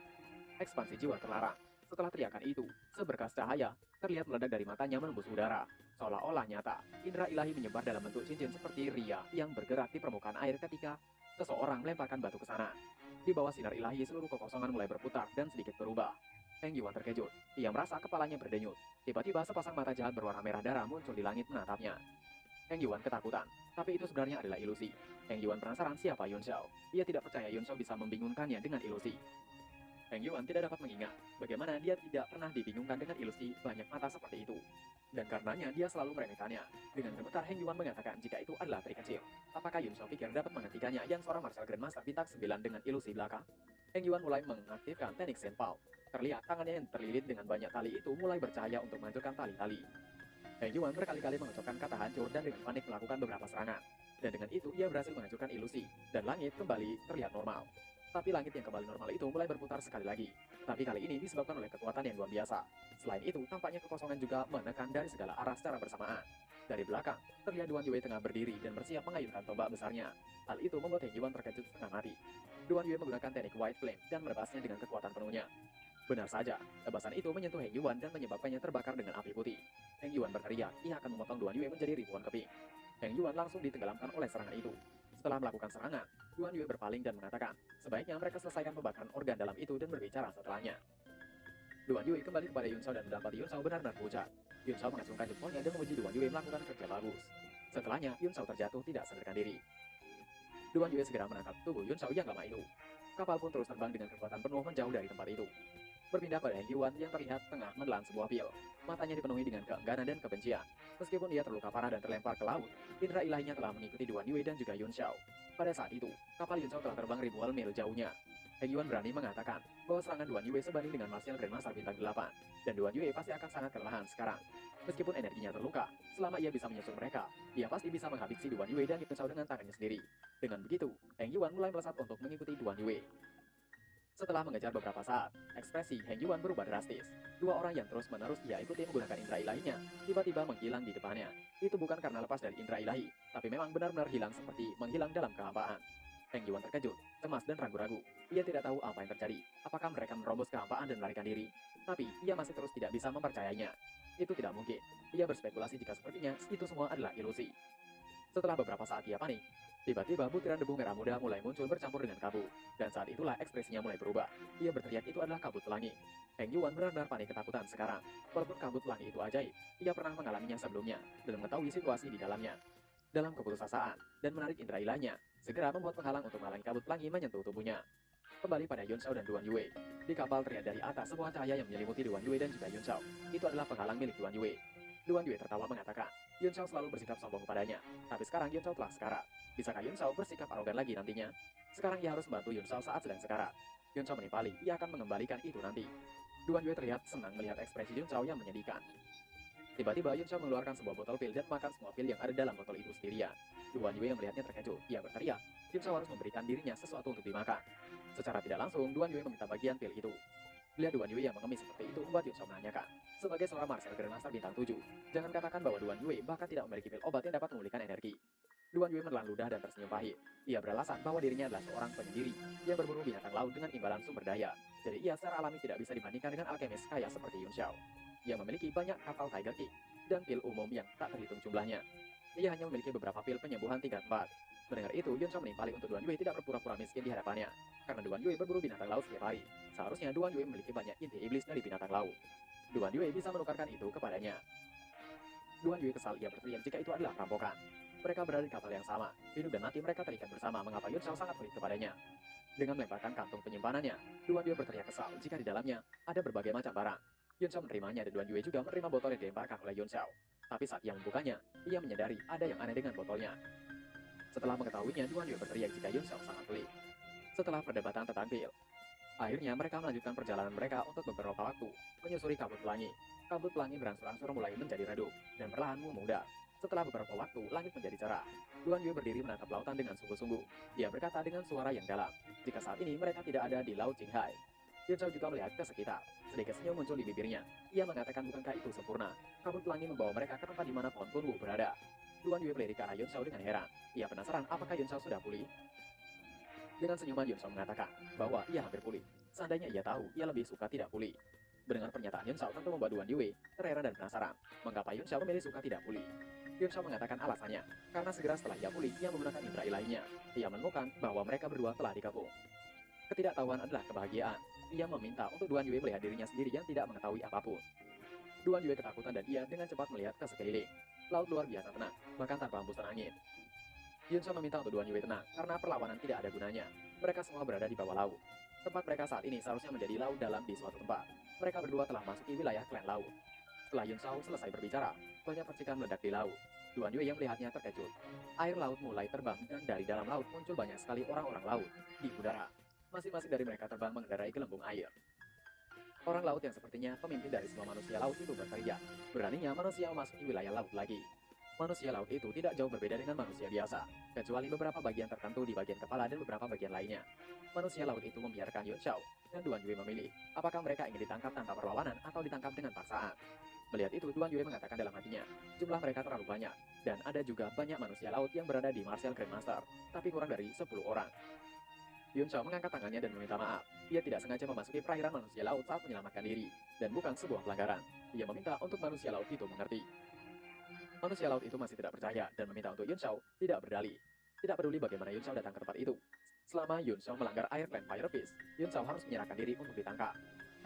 ekspansi jiwa terlarang. Setelah teriakan itu, seberkas cahaya terlihat meledak dari matanya menembus udara. Seolah-olah nyata, indera ilahi menyebar dalam bentuk cincin seperti ria yang bergerak di permukaan air ketika seseorang melemparkan batu ke sana. Di bawah sinar ilahi, seluruh kekosongan mulai berputar dan sedikit berubah. Heng Yuan terkejut. Ia merasa kepalanya berdenyut. Tiba-tiba sepasang mata jahat berwarna merah darah muncul di langit menatapnya. Heng Yuan ketakutan, tapi itu sebenarnya adalah ilusi. Heng Yuan penasaran siapa Yun Shao. Ia tidak percaya Yun Shao bisa membingungkannya dengan ilusi. Heng Yuan tidak dapat mengingat bagaimana dia tidak pernah dibingungkan dengan ilusi banyak mata seperti itu. Dan karenanya dia selalu meremehkannya. Dengan gemetar Heng Yuan mengatakan jika itu adalah trik kecil. Apakah Yun Shao pikir dapat menghentikannya yang seorang martial grandmaster bintang 9 dengan ilusi belaka? Heng Yuan mulai mengaktifkan teknik Senpao. Terlihat tangannya yang terlilit dengan banyak tali itu mulai bercahaya untuk menghancurkan tali-tali. Heng Yuan berkali-kali mengucapkan kata hancur dan dengan panik melakukan beberapa serangan. Dan dengan itu ia berhasil menghancurkan ilusi, dan langit kembali terlihat normal. Tapi langit yang kembali normal itu mulai berputar sekali lagi. Tapi kali ini disebabkan oleh kekuatan yang luar biasa. Selain itu, tampaknya kekosongan juga menekan dari segala arah secara bersamaan. Dari belakang, terlihat Duan Yue tengah berdiri dan bersiap mengayunkan tombak besarnya. Hal itu membuat Heng Yuan terkejut setengah mati. Duan Yue menggunakan teknik White Flame dan merebasnya dengan kekuatan penuhnya. Benar saja, tebasan itu menyentuh Heng Yuan dan menyebabkannya terbakar dengan api putih. Heng Yuan berteriak, ia akan memotong Duan Yue menjadi ribuan keping. Heng Yuan langsung ditenggelamkan oleh serangan itu. Setelah melakukan serangan, Duan Yue berpaling dan mengatakan, sebaiknya mereka selesaikan pembakaran organ dalam itu dan berbicara setelahnya. Duan Yue kembali kepada Yun Shao dan mendapati Yun Shao benar-benar pucat. Yun Shao mengacungkan jempolnya dan memuji Duan Yue melakukan kerja bagus. Setelahnya, Yun Shao terjatuh tidak sadarkan diri. Duan Yue segera menangkap tubuh Yun Shao yang lemah itu. Kapal pun terus terbang dengan kekuatan penuh menjauh dari tempat itu. Berpindah pada Heng Yuan yang terlihat tengah menelan sebuah pil. Matanya dipenuhi dengan keengganan dan kebencian. Meskipun dia terluka parah dan terlempar ke laut, indera ilahinya telah mengikuti Duan Yue dan juga Yun Shao. Pada saat itu, kapal Yun Shao telah terbang ribuan mil jauhnya. Heng Yuan berani mengatakan bahwa serangan Duan Yue sebanding dengan martial grandmaster bintang 8, dan Duan Yue pasti akan sangat kelelahan sekarang. Meskipun energinya terluka, selama ia bisa menyusul mereka, dia pasti bisa menghabisi Duan Yue dan Yun Shao dengan tangannya sendiri. Dengan begitu, Heng Yuan mulai melesat untuk mengikuti Duan Yue. Setelah mengejar beberapa saat, ekspresi Heng Yuan berubah drastis. Dua orang yang terus-menerus ia ikuti menggunakan indera ilahinya, tiba-tiba menghilang di depannya. Itu bukan karena lepas dari indera ilahi, tapi memang benar-benar hilang seperti menghilang dalam kehampaan. Heng Yuan terkejut, cemas dan ragu-ragu. Ia tidak tahu apa yang terjadi. Apakah mereka menerobos kehampaan dan melarikan diri? Tapi, ia masih terus tidak bisa mempercayainya. Itu tidak mungkin. Ia berspekulasi jika sepertinya itu semua adalah ilusi. Setelah beberapa saat ia panik, tiba-tiba butiran debu merah muda mulai muncul bercampur dengan kabut. Dan saat itulah ekspresinya mulai berubah. Ia berteriak itu adalah kabut pelangi. Heng Yuan benar-benar panik ketakutan sekarang. Walaupun kabut pelangi itu ajaib, ia pernah mengalaminya sebelumnya dan mengetahui situasi di dalamnya. Dalam keputusasaan dan menarik indera ilahnya, segera membuat penghalang untuk menghalangi kabut pelangi menyentuh tubuhnya. Kembali pada Yun Shao dan Duan Yue. Di kapal terlihat dari atas sebuah cahaya yang menyelimuti Duan Yue dan juga Yun Shao. Itu adalah penghalang milik Duan Yue. Duan Yue tertawa mengatakan, Yun Shao selalu bersikap sombong padanya. Tapi sekarang Yun Shao telah sekarat. Bisakah Yun Shao bersikap arogan lagi nantinya? Sekarang ia harus membantu Yun Shao saat sedang sekarat. Yun Shao menimpali, ia akan mengembalikan itu nanti. Duan Yue terlihat senang melihat ekspresi Yun Shao yang menyedihkan. Tiba-tiba Yun Shao mengeluarkan sebuah botol pil dan makan semua pil yang ada dalam botol itu sendirian. Duan Yue yang melihatnya terkejut, ia berteriak, Yun Shao harus memberikan dirinya sesuatu untuk dimakan. Secara tidak langsung, Duan Yue meminta bagian pil itu. Melihat Duan Yue yang mengemis seperti itu membuat Yun Shao menanyakan, sebagai seorang martial grandmaster bintang 7, jangan katakan bahwa Duan Yue bahkan tidak memiliki pil obat yang dapat memulihkan energi. Duan Yue menelan ludah dan tersenyum pahit. Ia beralasan bahwa dirinya adalah seorang penyendiri yang berburu binatang laut dengan imbalan sumber daya. Jadi ia secara alami tidak bisa dibandingkan dengan alkemis kaya seperti Yun Shao. Ia memiliki banyak kapal Tiger Kick dan pil umum yang tak terhitung jumlahnya. Ia hanya memiliki beberapa pil penyembuhan tingkat 4. Mendengar itu, Yun Shao menimpali untuk Duan Yue tidak berpura-pura miskin di hadapannya. Karena Duan Yue berburu binatang laut setiap hari. Seharusnya Duan Yue memiliki banyak inti iblis dari binatang laut. Duan Yue bisa menukarkan itu kepadanya. Duan Yue kesal, ia berteriak jika itu adalah perampokan. Mereka berada di kapal yang sama. Hidup dan mati mereka terikat bersama, mengapa Yun Shao sangat pelit kepadanya. Dengan melemparkan kantung penyimpanannya, Duan Yue berteriak kesal jika di dalamnya ada berbagai macam barang. Yun Shao menerimanya dan Duan Yue juga menerima botol yang dilemparkan oleh Yun Shao. Tapi saat ia membukanya, ia menyadari ada yang aneh dengan botolnya. Setelah mengetahuinya, Duan Yue berteriak jika Yun Shao sangat pelit. Setelah perdebatan tentang pil, akhirnya mereka melanjutkan perjalanan mereka untuk beberapa waktu, menyusuri kabut pelangi. Kabut pelangi berangsur-angsur mulai menjadi redup, dan perlahan memudar. Setelah beberapa waktu, langit menjadi cerah. Duan Yue berdiri menatap lautan dengan sungguh-sungguh. Dia berkata dengan suara yang dalam, jika saat ini mereka tidak ada di Laut Qinghai. Yun Shao juga melihat ke sekitar. Sedikit senyum muncul di bibirnya. Ia mengatakan bukankah itu sempurna. Kabut pelangi membawa mereka ke tempat di mana pohon kunwu berada. Duan Yue melirik ke arah Yun Shao dengan heran. Ia penasaran apakah Yun Shao sudah pulih. Dengan senyuman Yun Shao mengatakan bahwa ia hampir pulih. Seandainya ia tahu, ia lebih suka tidak pulih. Mendengar pernyataan Yun Shao tentu membuat Duan Yue terheran dan penasaran. Mengapa Yun Shao memilih suka tidak pulih? Yun Shao mengatakan alasannya, karena segera setelah ia pulih, ia menggunakan indera ilahiynya. Ia menemukan bahwa mereka berdua telah digabung. Ketidaktahuan adalah kebahagiaan. Ia meminta untuk Duan Yue melihat dirinya sendiri yang tidak mengetahui apapun. Duan Yue ketakutan dan ia dengan cepat melihat ke sekeliling. Laut luar biasa tenang, bahkan tanpa hembusan angin. Yun Shao meminta untuk Duan Yue tenang, karena perlawanan tidak ada gunanya. Mereka semua berada di bawah laut. Tempat mereka saat ini seharusnya menjadi laut dalam di suatu tempat. Mereka berdua telah masuki wilayah klan laut. Setelah Yun Shao selesai berbicara, banyak percikan meledak di laut. Duan Yue yang melihatnya terkejut. Air laut mulai terbang dan dari dalam laut muncul banyak sekali orang-orang laut di udara. Masing-masing dari mereka terbang mengendarai gelembung air. Orang laut yang sepertinya pemimpin dari semua manusia laut itu berteriak. Beraninya manusia memasuki wilayah laut lagi. Manusia laut itu tidak jauh berbeda dengan manusia biasa, kecuali beberapa bagian tertentu di bagian kepala dan beberapa bagian lainnya. Manusia laut itu membiarkan Yun Shao dan Duan Yue memilih apakah mereka ingin ditangkap tanpa perlawanan atau ditangkap dengan paksaan. Melihat itu, Duan Yue mengatakan dalam hatinya, jumlah mereka terlalu banyak, dan ada juga banyak manusia laut yang berada di Martial Grandmaster, tapi kurang dari 10 orang. Yun Shao mengangkat tangannya dan meminta maaf. Ia tidak sengaja memasuki perairan manusia laut saat menyelamatkan diri, dan bukan sebuah pelanggaran. Ia meminta untuk manusia laut itu mengerti. Manusia laut itu masih tidak percaya dan meminta untuk Yun Shao tidak berdalih. Tidak peduli bagaimana Yun Shao datang ke tempat itu. Selama Yun Shao melanggar air clan Fire Fist, Yun Shao harus menyerahkan diri untuk ditangkap.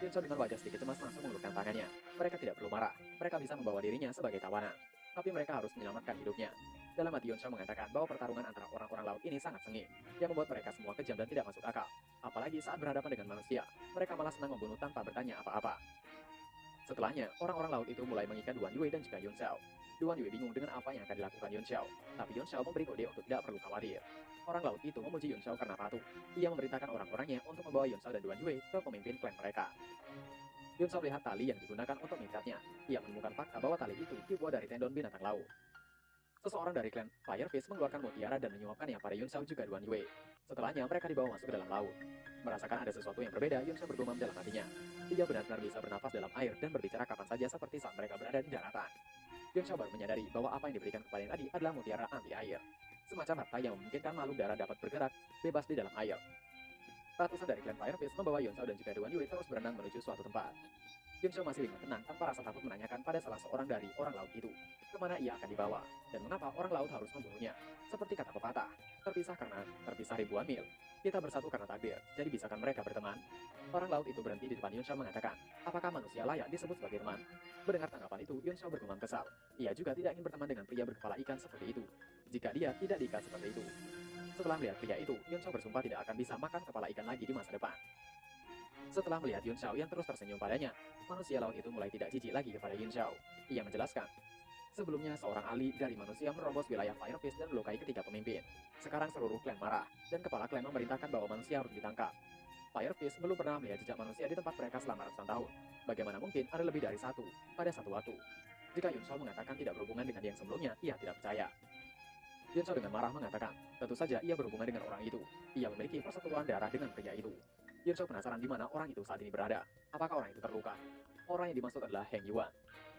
Yun Shao dengan wajah sedikit cemas langsung mengulurkan tangannya. Mereka tidak perlu marah. Mereka bisa membawa dirinya sebagai tawanan. Tapi mereka harus menyelamatkan hidupnya. Dalam hati Yun Shao mengatakan bahwa pertarungan antara orang-orang laut ini sangat sengit, yang membuat mereka semua kejam dan tidak masuk akal. Apalagi saat berhadapan dengan manusia, mereka malah senang membunuh tanpa bertanya apa-apa. Setelahnya, orang-orang laut itu mulai mengikat Duan Yue dan juga Yun Shao. Duan Yue bingung dengan apa yang akan dilakukan Yun Shao, tapi Yun Shao memberi kode untuk tidak perlu khawatir. Orang laut itu memuji Yun Shao karena patuh. Ia memerintahkan orang-orangnya untuk membawa Yun Shao dan Duan Yue ke pemimpin klan mereka. Yun Shao melihat tali yang digunakan untuk mengikatnya. Ia menemukan fakta bahwa tali itu dibuat dari tendon binatang laut. Seseorang dari klan Fire Fist mengeluarkan mutiara dan menyuapkannya pada Yun Shao juga Duan Yue. Setelahnya mereka dibawa masuk ke dalam laut. Merasakan ada sesuatu yang berbeda, Yun Shao bergumam dalam hatinya. Dia benar-benar bisa bernafas dalam air dan berbicara kapan saja seperti saat mereka berada di daratan. Yun Shao baru menyadari bahwa apa yang diberikan kepadanya tadi adalah mutiara anti air. Semacam harta yang memungkinkan makhluk darat dapat bergerak bebas di dalam air. Ratusan dari klan Fire Fist membawa Yun Shao dan juga Duan Yue terus berenang menuju suatu tempat. Yun Shao masih dengan tenang tanpa rasa takut menanyakan pada salah seorang dari orang laut itu, kemana ia akan dibawa, dan mengapa orang laut harus membunuhnya. Seperti kata pepatah, terpisah ribuan mil. Kita bersatu karena takdir, jadi bisakah mereka berteman? Orang laut itu berhenti di depan Yun Shao mengatakan, apakah manusia layak disebut sebagai teman? Mendengar tanggapan itu, Yun Shao bergumam kesal. Ia juga tidak ingin berteman dengan pria berkepala ikan seperti itu, jika dia tidak diikat seperti itu. Setelah melihat pria itu, Yun Shao bersumpah tidak akan bisa makan kepala ikan lagi di masa depan. Setelah melihat Yun Shao yang terus tersenyum padanya, manusia laut itu mulai tidak jijik lagi kepada Yun Shao. Ia menjelaskan, Sebelumnya, seorang ahli dari manusia menerobos wilayah Fire Fist dan melukai ketiga pemimpin. Sekarang seluruh klan marah, dan kepala klan memerintahkan bahwa manusia harus ditangkap. Fire Fist belum pernah melihat jejak manusia di tempat mereka selama ratusan tahun. Bagaimana mungkin ada lebih dari satu pada satu waktu? Jika Yun Shao mengatakan tidak berhubungan dengan yang sebelumnya, ia tidak percaya. Yun Shao dengan marah mengatakan, tentu saja ia berhubungan dengan orang itu. Ia memiliki persekutuan darah dengan pria itu. Yun Shao penasaran di mana orang itu saat ini berada. Apakah orang itu terluka? Orang yang dimaksud adalah Heng Yuan.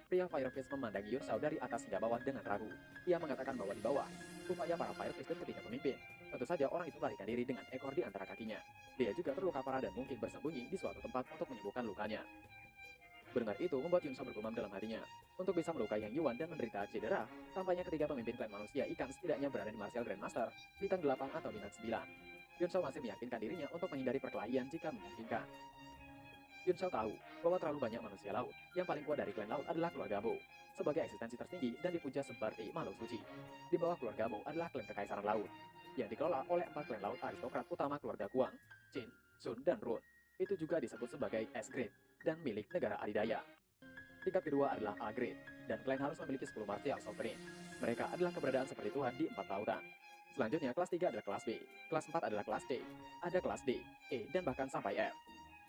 Pria Fire Fist memandangi Yun Shao dari atas hingga bawah dengan ragu. Ia mengatakan bahwa di bawah, rupanya para Fire Fist dan ketiga pemimpin. Tentu saja orang itu melarikan diri dengan ekor di antara kakinya. Dia juga terluka parah dan mungkin bersembunyi di suatu tempat untuk menyembuhkan lukanya. Mendengar itu membuat Yun Shao bergumam dalam hatinya. Untuk bisa melukai Yang Yuan dan menderita cedera, tampaknya ketiga pemimpin klan manusia ikan setidaknya berada di Martial Grandmaster, bintang 8 atau bintang 9. Yun Shao masih meyakinkan dirinya untuk menghindari perkelahian jika memungkinkan. Yun Shao tahu bahwa terlalu banyak manusia laut. Yang paling kuat dari klan laut adalah keluarga Bo, sebagai eksistensi tertinggi dan dipuja seperti makhluk suci. Di bawah keluarga Bo adalah klan kekaisaran laut, yang dikelola oleh 4 klan laut aristokrat utama keluarga Guang, Qin, Sun, dan Run. Itu juga disebut sebagai S-Grade dan milik negara adidaya. Tingkat kedua adalah A-Grade, dan klan harus memiliki 10 martial sovereign. Mereka adalah keberadaan seperti Tuhan di 4 lautan. Selanjutnya, kelas 3 adalah kelas B, kelas 4 adalah kelas C, ada kelas D, E, dan bahkan sampai F.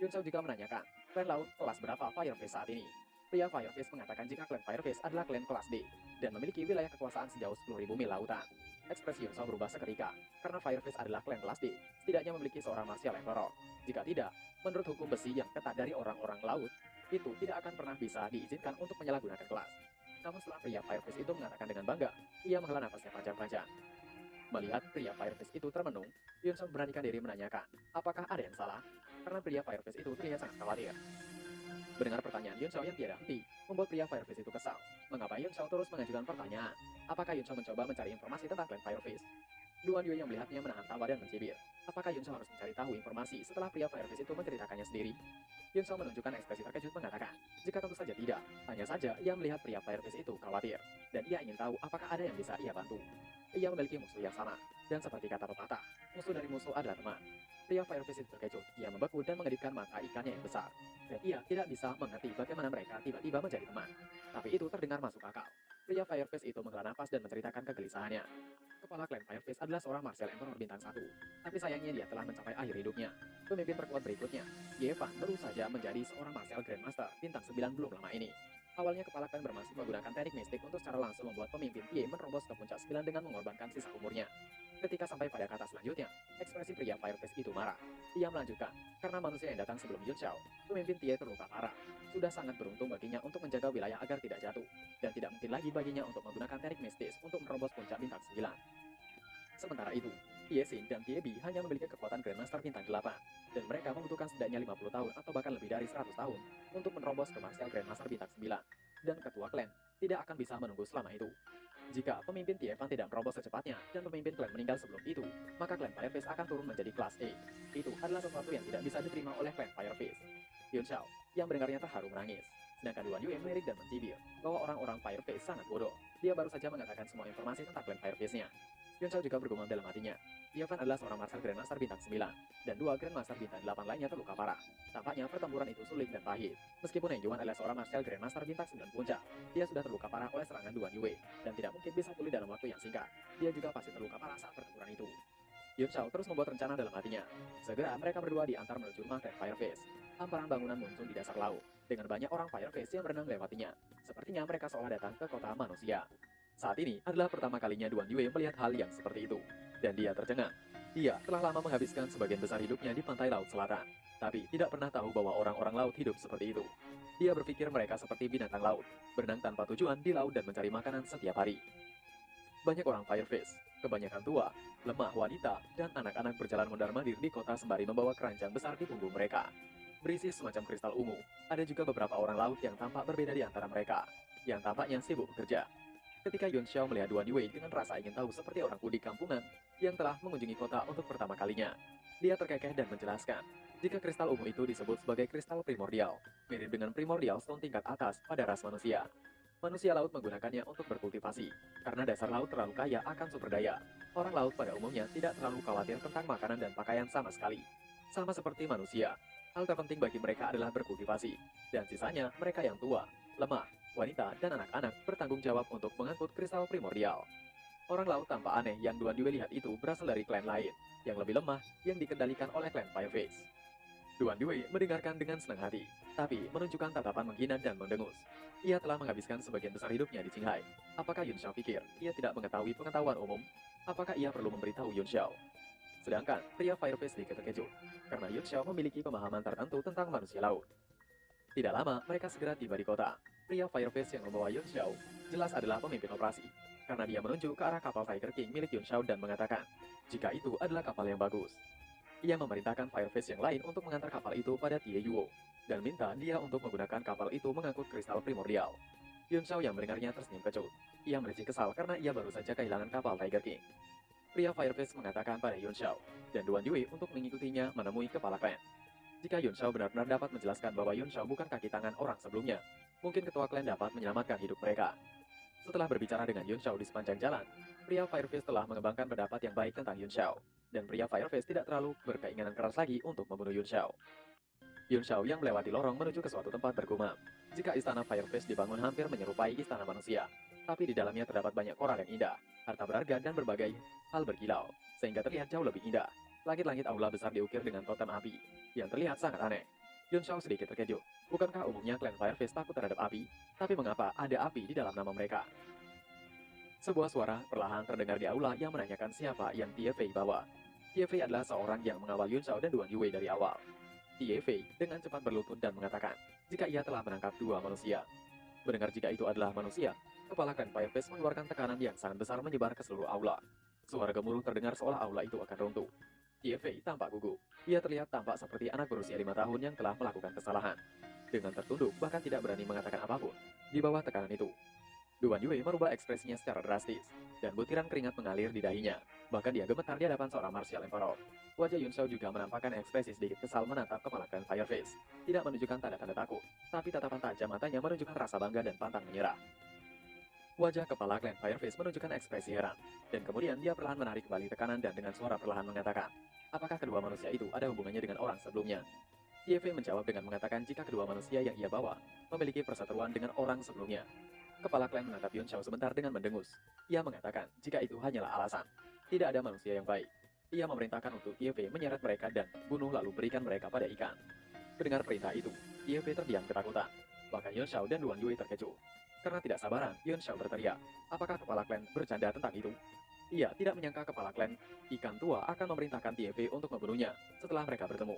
Yun Shao juga menanyakan, klan laut kelas berapa Fire Fist saat ini? Pria Fire Fist mengatakan jika klan Fire Fist adalah klan kelas D, dan memiliki wilayah kekuasaan sejauh 10.000 mil lautan. Ekspresi Yun Shao berubah seketika, karena Fire Fist adalah klan kelas D, setidaknya memiliki seorang martial emperor. Jika tidak, menurut hukum besi yang ketat dari orang-orang laut, itu tidak akan pernah bisa diizinkan untuk menyalahgunakan kelas. Namun setelah pria Fire Fist itu mengatakan dengan bangga, ia menghela nafasnya panjang-panjang. Melihat pria Fire Fist itu termenung, Yun Shao memberanikan diri menanyakan, apakah ada yang salah? Karena pria Fire Fist itu terlihat sangat khawatir. Mendengar pertanyaan Yun Shao yang tiada henti, membuat pria Fire Fist itu kesal. Mengapa Yun Shao terus mengajukan pertanyaan? Apakah Yun Shao mencoba mencari informasi tentang klan Fire Fist? Duan Yue yang melihatnya menahan tawa dan mencibir. Apakah Yun Shao harus mencari tahu informasi setelah pria Fire Fist itu menceritakannya sendiri? Yun Shao menunjukkan ekspresi terkejut mengatakan, jika tentu saja tidak, hanya saja ia melihat pria Fire Fist itu khawatir, dan ia ingin tahu apakah ada yang bisa ia bantu. Ia memiliki musuh yang sama, dan seperti kata pepatah, musuh dari musuh adalah teman. Pria Fire Fist itu terkejut, ia membeku dan mengedipkan mata ikannya yang besar, dan ia tidak bisa mengerti bagaimana mereka tiba-tiba menjadi teman. Tapi itu terdengar masuk akal. Pria Fire Fist itu menghela nafas dan menceritakan kegelisahannya. Kepala klan Fire Fist adalah seorang martial emperor bintang 1, tapi sayangnya dia telah mencapai akhir hidupnya. Pemimpin terkuat berikutnya, Ye Fan, baru saja menjadi seorang martial grandmaster bintang 9 belum lama ini. Awalnya kepala klan bermaksud menggunakan teknik mistik untuk secara langsung membuat pemimpin Ye menerobos ke puncak 9 dengan mengorbankan sisa umurnya. Ketika sampai pada kata selanjutnya, ekspresi pria Fire Fist itu marah. Ia melanjutkan, karena manusia yang datang sebelum Yun Shao, pemimpin Tie terluka parah. Sudah sangat beruntung baginya untuk menjaga wilayah agar tidak jatuh, dan tidak mungkin lagi baginya untuk menggunakan teknik mistis untuk menerobos puncak bintang 9. Sementara itu, Tie Xin dan Tie Bi hanya memiliki kekuatan Grandmaster bintang 8, dan mereka membutuhkan setidaknya 50 tahun atau bahkan lebih dari 100 tahun untuk menerobos ke martial Grandmaster bintang 9, dan ketua klan tidak akan bisa menunggu selama itu. Jika pemimpin Tiefan tidak merobos secepatnya dan pemimpin klan meninggal sebelum itu, maka klan Fire Fist akan turun menjadi kelas A. Itu adalah sesuatu yang tidak bisa diterima oleh klan Fire Fist. Yun Shao, yang mendengarnya terharu menangis. Sedangkan Duan Yue melirik dan mencibir bahwa orang-orang Fire Fist sangat bodoh. Dia baru saja mengatakan semua informasi tentang klan Fire Fist-nya. Yun Shao juga bergumam dalam hatinya. Tiefan adalah seorang martial Grandmaster bintang 9, dan 2 Grandmaster bintang 8 lainnya terluka parah. Tampaknya pertempuran itu sulit dan pahit. Meskipun Heng Yuan adalah seorang martial Grandmaster bintang 9 puncak, dia sudah terluka parah oleh serangan Duan Yue, dan tidak mungkin bisa pulih dalam waktu yang singkat. Dia juga pasti terluka parah saat pertempuran itu. Yun Shao terus membuat rencana dalam hatinya. Segera mereka berdua diantar menuju rumah klan Fire Fist. Hamparan bangunan muncul di dasar laut, dengan banyak orang Fire Fist yang berenang lewatinya. Sepertinya mereka seolah datang ke kota manusia. Saat ini adalah pertama kalinya Duan Yue melihat hal yang seperti itu, dan dia tercengang. Dia telah lama menghabiskan sebagian besar hidupnya di pantai laut selatan, tapi tidak pernah tahu bahwa orang-orang laut hidup seperti itu. Dia berpikir mereka seperti binatang laut, berenang tanpa tujuan di laut dan mencari makanan setiap hari. Banyak orang Fire Fist, kebanyakan tua, lemah wanita, dan anak-anak berjalan mondar-mandir di kota sembari membawa keranjang besar di punggung mereka, berisi semacam kristal ungu. Ada juga beberapa orang laut yang tampak berbeda di antara mereka, yang tampaknya sibuk bekerja. Ketika Yun Shao melihat Duan Yue dengan rasa ingin tahu seperti orang kudik kampungan yang telah mengunjungi kota untuk pertama kalinya, dia terkekeh dan menjelaskan jika kristal ungu itu disebut sebagai kristal primordial, mirip dengan primordial stone tingkat atas pada ras manusia. Manusia laut menggunakannya untuk berkultivasi, karena dasar laut terlalu kaya akan sumber daya. Orang laut pada umumnya tidak terlalu khawatir tentang makanan dan pakaian sama sekali. Sama seperti manusia, Hal terpenting bagi mereka adalah berkultivasi, dan sisanya mereka yang tua, lemah, wanita, dan anak-anak bertanggung jawab untuk mengangkut kristal primordial. Orang laut tanpa aneh yang Duan Yue lihat itu berasal dari klan lain, yang lebih lemah, yang dikendalikan oleh klan Fireface. Duan Yue mendengarkan dengan senang hati, tapi menunjukkan tatapan menghina dan mendengus. Ia telah menghabiskan sebagian besar hidupnya di Qinghai. Apakah Yun Xiao pikir ia tidak mengetahui pengetahuan umum? Apakah ia perlu memberitahu Yun Xiao? Sedangkan pria Fireface sedikit terkejut, karena Yun Xiao memiliki pemahaman tertentu tentang manusia laut. Tidak lama, mereka segera tiba di kota. Pria Fireface yang membawa Yun Xiao jelas adalah pemimpin operasi, karena dia menunjuk ke arah kapal Tiger King milik Yun Xiao dan mengatakan, jika itu adalah kapal yang bagus. Ia memerintahkan Fireface yang lain untuk mengantar kapal itu pada Tie Yuo, dan minta dia untuk menggunakan kapal itu mengangkut kristal primordial. Yun Xiao yang mendengarnya tersenyum kecut. Ia mericik kesal karena ia baru saja kehilangan kapal Tiger King. Pria Fireface mengatakan pada Yun Xiao dan Duan Yue untuk mengikutinya menemui kepala klan. Jika Yun Xiao benar-benar dapat menjelaskan bahwa Yun Xiao bukan kaki tangan orang sebelumnya, mungkin ketua klan dapat menyelamatkan hidup mereka. Setelah berbicara dengan Yun Xiao di sepanjang jalan, pria Fireface telah mengembangkan pendapat yang baik tentang Yun Xiao, dan pria Fireface tidak terlalu berkeinginan keras lagi untuk membunuh Yun Xiao. Yun Xiao yang melewati lorong menuju ke suatu tempat bergumam. Jika istana Fireface dibangun hampir menyerupai istana manusia, tapi di dalamnya terdapat banyak koral yang indah, harta berharga dan berbagai hal berkilau, sehingga terlihat jauh lebih indah. Langit-langit aula besar diukir dengan totem api, yang terlihat sangat aneh. Yun Xiao sedikit terkejut. Bukankah umumnya klan Fireface takut terhadap api? Tapi mengapa ada api di dalam nama mereka? Sebuah suara perlahan terdengar di aula yang menanyakan siapa yang Tie Fei bawa. Tie Fei adalah seorang yang mengawal Yun Xiao dan Duan Yue dari awal. Tie Fei dengan cepat berlutut dan mengatakan, jika ia telah menangkap dua manusia. Mendengar jika itu adalah manusia, kepala klan Fireface mengeluarkan tekanan yang sangat besar menyebar ke seluruh aula. Suara gemuruh terdengar seolah aula itu akan runtuh. Tie Fei tampak gugup. Ia terlihat tampak seperti anak berusia 5 tahun yang telah melakukan kesalahan. Dengan tertunduk, bahkan tidak berani mengatakan apapun. Di bawah tekanan itu, Duan Yue merubah ekspresinya secara drastis, dan butiran keringat mengalir di dahinya. Bahkan dia gemetar di hadapan seorang martial emperor. Wajah Yun Xiao juga menampakkan ekspresi sedikit kesal menatap kepala klan Fireface. Tidak menunjukkan tanda-tanda takut, tapi tatapan tajam matanya menunjukkan rasa bangga dan pantang menyerah. Wajah kepala klan Fireface menunjukkan ekspresi heran, dan kemudian dia perlahan menarik kembali tekanan dan dengan suara perlahan mengatakan, apakah kedua manusia itu ada hubungannya dengan orang sebelumnya? Tie Fei menjawab dengan mengatakan jika kedua manusia yang ia bawa memiliki perseteruan dengan orang sebelumnya. Kepala klan menatap Yun Xiao sebentar dengan mendengus. Ia mengatakan jika itu hanyalah alasan. Tidak ada manusia yang baik. Ia memerintahkan untuk Tie Fei menyeret mereka dan bunuh lalu berikan mereka pada ikan. Mendengar perintah itu, Tie Fei terdiam ketakutan. Bahkan Yun Xiao dan Duan Yue terkejut. Karena tidak sabaran, Yun Xiao berteriak, apakah kepala klan bercanda tentang itu? Ia tidak menyangka kepala klan ikan tua akan memerintahkan Tie Fei untuk membunuhnya setelah mereka bertemu.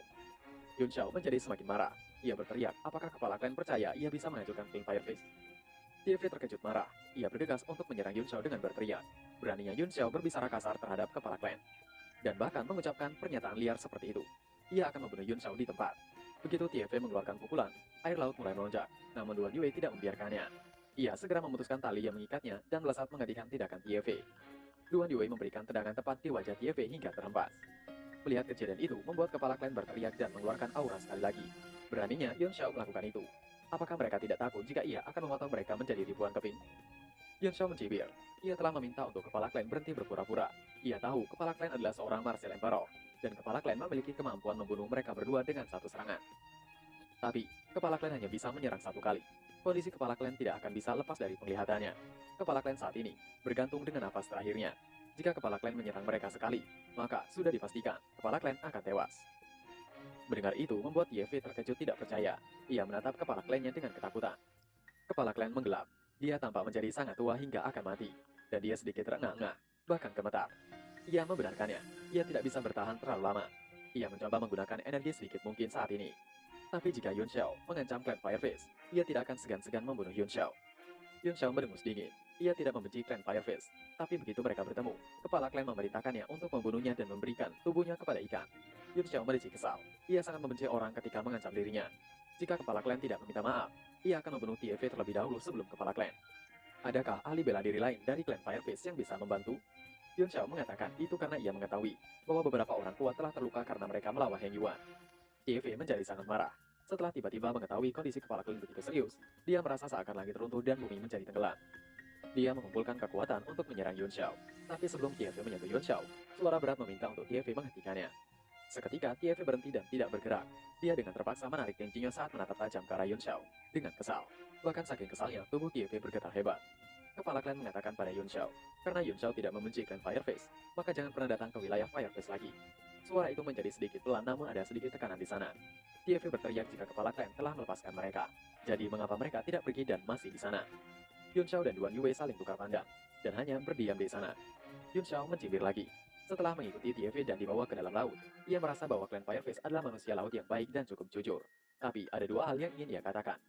Yun Xiao menjadi semakin marah. Ia berteriak, apakah kepala klan percaya ia bisa menghancurkan King Fireface? Tie Fei terkejut marah. Ia bergegas untuk menyerang Yun Xiao dengan berteriak. Beraninya Yun Xiao berbicara kasar terhadap kepala klan, dan bahkan mengucapkan pernyataan liar seperti itu. Ia akan membunuh Yun Xiao di tempat. Begitu Tie Fei mengeluarkan pukulan, air laut mulai melonjak, namun Duan Yue tidak membiarkannya. Ia segera memutuskan tali yang mengikatnya dan melesat menghentikan tindakan Tie Fei. Duan Yue memberikan tendangan tepat di wajah Tie Fei hingga terhempas. Melihat kejadian itu membuat kepala klan berteriak dan mengeluarkan aura sekali lagi. Beraninya Yun Xiao melakukan itu. Apakah mereka tidak takut jika ia akan memotong mereka menjadi ribuan keping? Yun Xiao mencibir. Ia telah meminta untuk kepala klan berhenti berpura-pura. Ia tahu kepala klan adalah seorang martial emperor, dan kepala klan memiliki kemampuan membunuh mereka berdua dengan satu serangan. Tapi, kepala klan hanya bisa menyerang satu kali. Kondisi kepala klan tidak akan bisa lepas dari penglihatannya. Kepala klan saat ini bergantung dengan napas terakhirnya. Jika kepala klan menyerang mereka sekali, maka sudah dipastikan kepala klan akan tewas. Mendengar itu membuat Tie Fei terkejut tidak percaya. Ia menatap kepala klannya dengan ketakutan. Kepala klan menggelap. Dia tampak menjadi sangat tua hingga akan mati. Dan dia sedikit terengah-engah, bahkan gemetar. Ia membenarkannya. Ia tidak bisa bertahan terlalu lama. Ia mencoba menggunakan energi sedikit mungkin saat ini. Tapi jika Yun Xiao mengancam klan Fireface, ia tidak akan segan-segan membunuh Yun Xiao. Yun Xiao mendengus dingin. Ia tidak membenci klan Fireface. Tapi begitu mereka bertemu, kepala klan memerintahkannya untuk membunuhnya dan memberikan tubuhnya kepada ikan. Yun Xiao mericik kesal. Ia sangat membenci orang ketika mengancam dirinya. Jika kepala klan tidak meminta maaf, ia akan membunuh Tie Fei terlebih dahulu sebelum kepala klan. Adakah ahli bela diri lain dari klan Fireface yang bisa membantu? Yun Xiao mengatakan itu karena ia mengetahui bahwa beberapa orang kuat telah terluka karena mereka melawan Heng Yuan. Tie Fei menjadi sangat marah. Setelah tiba-tiba mengetahui kondisi kepala klan begitu serius, dia merasa seakan langit runtuh dan bumi menjadi tenggelam. Dia mengumpulkan kekuatan untuk menyerang Yun Xiao. Tapi sebelum Tie Fei menyentuh Yun Xiao, suara berat meminta untuk Tie Fei menghentikannya. Seketika, Tiefe berhenti dan tidak bergerak. Dia dengan terpaksa menarik tenjinya saat menatap tajam ke arah Yun Xiao. Dengan kesal. Bahkan saking kesalnya, tubuh Tiefe bergetar hebat. Kepala klan mengatakan pada Yun Xiao, karena Yun Xiao tidak membenci klan Fireface, maka jangan pernah datang ke wilayah Fireface lagi. Suara itu menjadi sedikit pelan namun ada sedikit tekanan di sana. Tiefe berteriak jika kepala klan telah melepaskan mereka. Jadi mengapa mereka tidak pergi dan masih di sana? Yun Xiao dan Duan Yue saling tukar pandang, dan hanya berdiam di sana. Yun Xiao mencibir lagi. Setelah mengikuti Tiefe dan dibawa ke dalam laut, ia merasa bahwa klan Fireface adalah manusia laut yang baik dan cukup jujur. Tapi ada dua hal yang ingin ia katakan.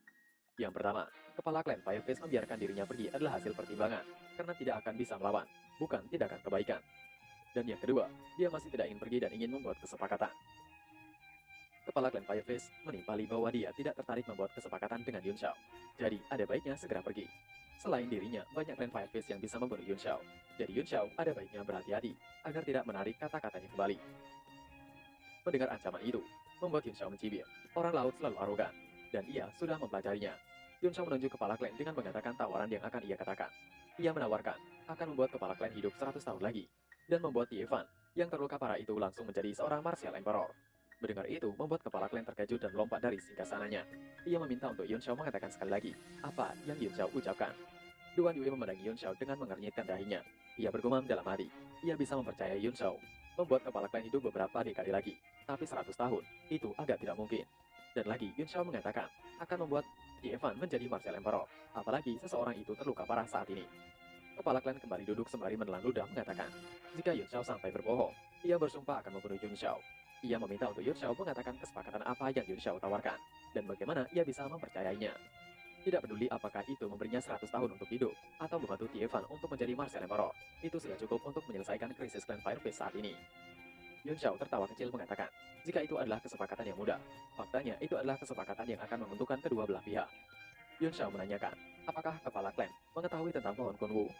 Yang pertama, kepala klan Fireface membiarkan dirinya pergi adalah hasil pertimbangan, karena tidak akan bisa melawan, bukan tindakan kebaikan. Dan yang kedua, dia masih tidak ingin pergi dan ingin membuat kesepakatan. Kepala klan Fireface menimpali bahwa dia tidak tertarik membuat kesepakatan dengan Yun Xiao. Jadi, ada baiknya segera pergi. Selain dirinya, banyak klan Fireface yang bisa membunuh Yun Xiao. Jadi Yun Xiao ada baiknya berhati-hati, agar tidak menarik kata-katanya kembali. Mendengar ancaman itu, membuat Yun Xiao mencibir. Orang laut selalu arogan, dan ia sudah mempelajarinya. Yun Xiao menunjuk kepala klan dengan mengatakan tawaran yang akan ia katakan. Ia menawarkan, akan membuat kepala klan hidup 100 tahun lagi, dan membuat Tievan, yang terluka parah itu langsung menjadi seorang martial emperor. Mendengar itu, membuat kepala klan terkejut dan melompat dari singgasananya. Ia meminta untuk Yun Xiao mengatakan sekali lagi, apa yang Yun Xiao ucapkan. Duan Yue memandangi Yun Xiao dengan mengernyitkan dahinya. Ia bergumam dalam hati, ia bisa mempercayai Yun Xiao, membuat kepala klan hidup beberapa dekade lagi. Tapi 100 tahun, itu agak tidak mungkin. Dan lagi, Yun Xiao mengatakan, akan membuat Tievan menjadi martial emperor, apalagi seseorang itu terluka parah saat ini. Kepala klan kembali duduk sembari menelan ludah mengatakan, jika Yun Xiao sampai berbohong, ia bersumpah akan membunuh Yun Xiao. Ia meminta untuk Yun Xiao mengatakan kesepakatan apa yang Yun Xiao tawarkan, dan bagaimana ia bisa mempercayainya. Tidak peduli apakah itu memberinya 100 tahun untuk hidup, atau membantu Tievan untuk menjadi martial emperor, itu sudah cukup untuk menyelesaikan krisis klan Fireface saat ini. Yun Xiao tertawa kecil mengatakan, jika itu adalah kesepakatan yang mudah, faktanya itu adalah kesepakatan yang akan menguntungkan kedua belah pihak. Yun Xiao menanyakan, apakah kepala klan mengetahui tentang pohon Kunwu?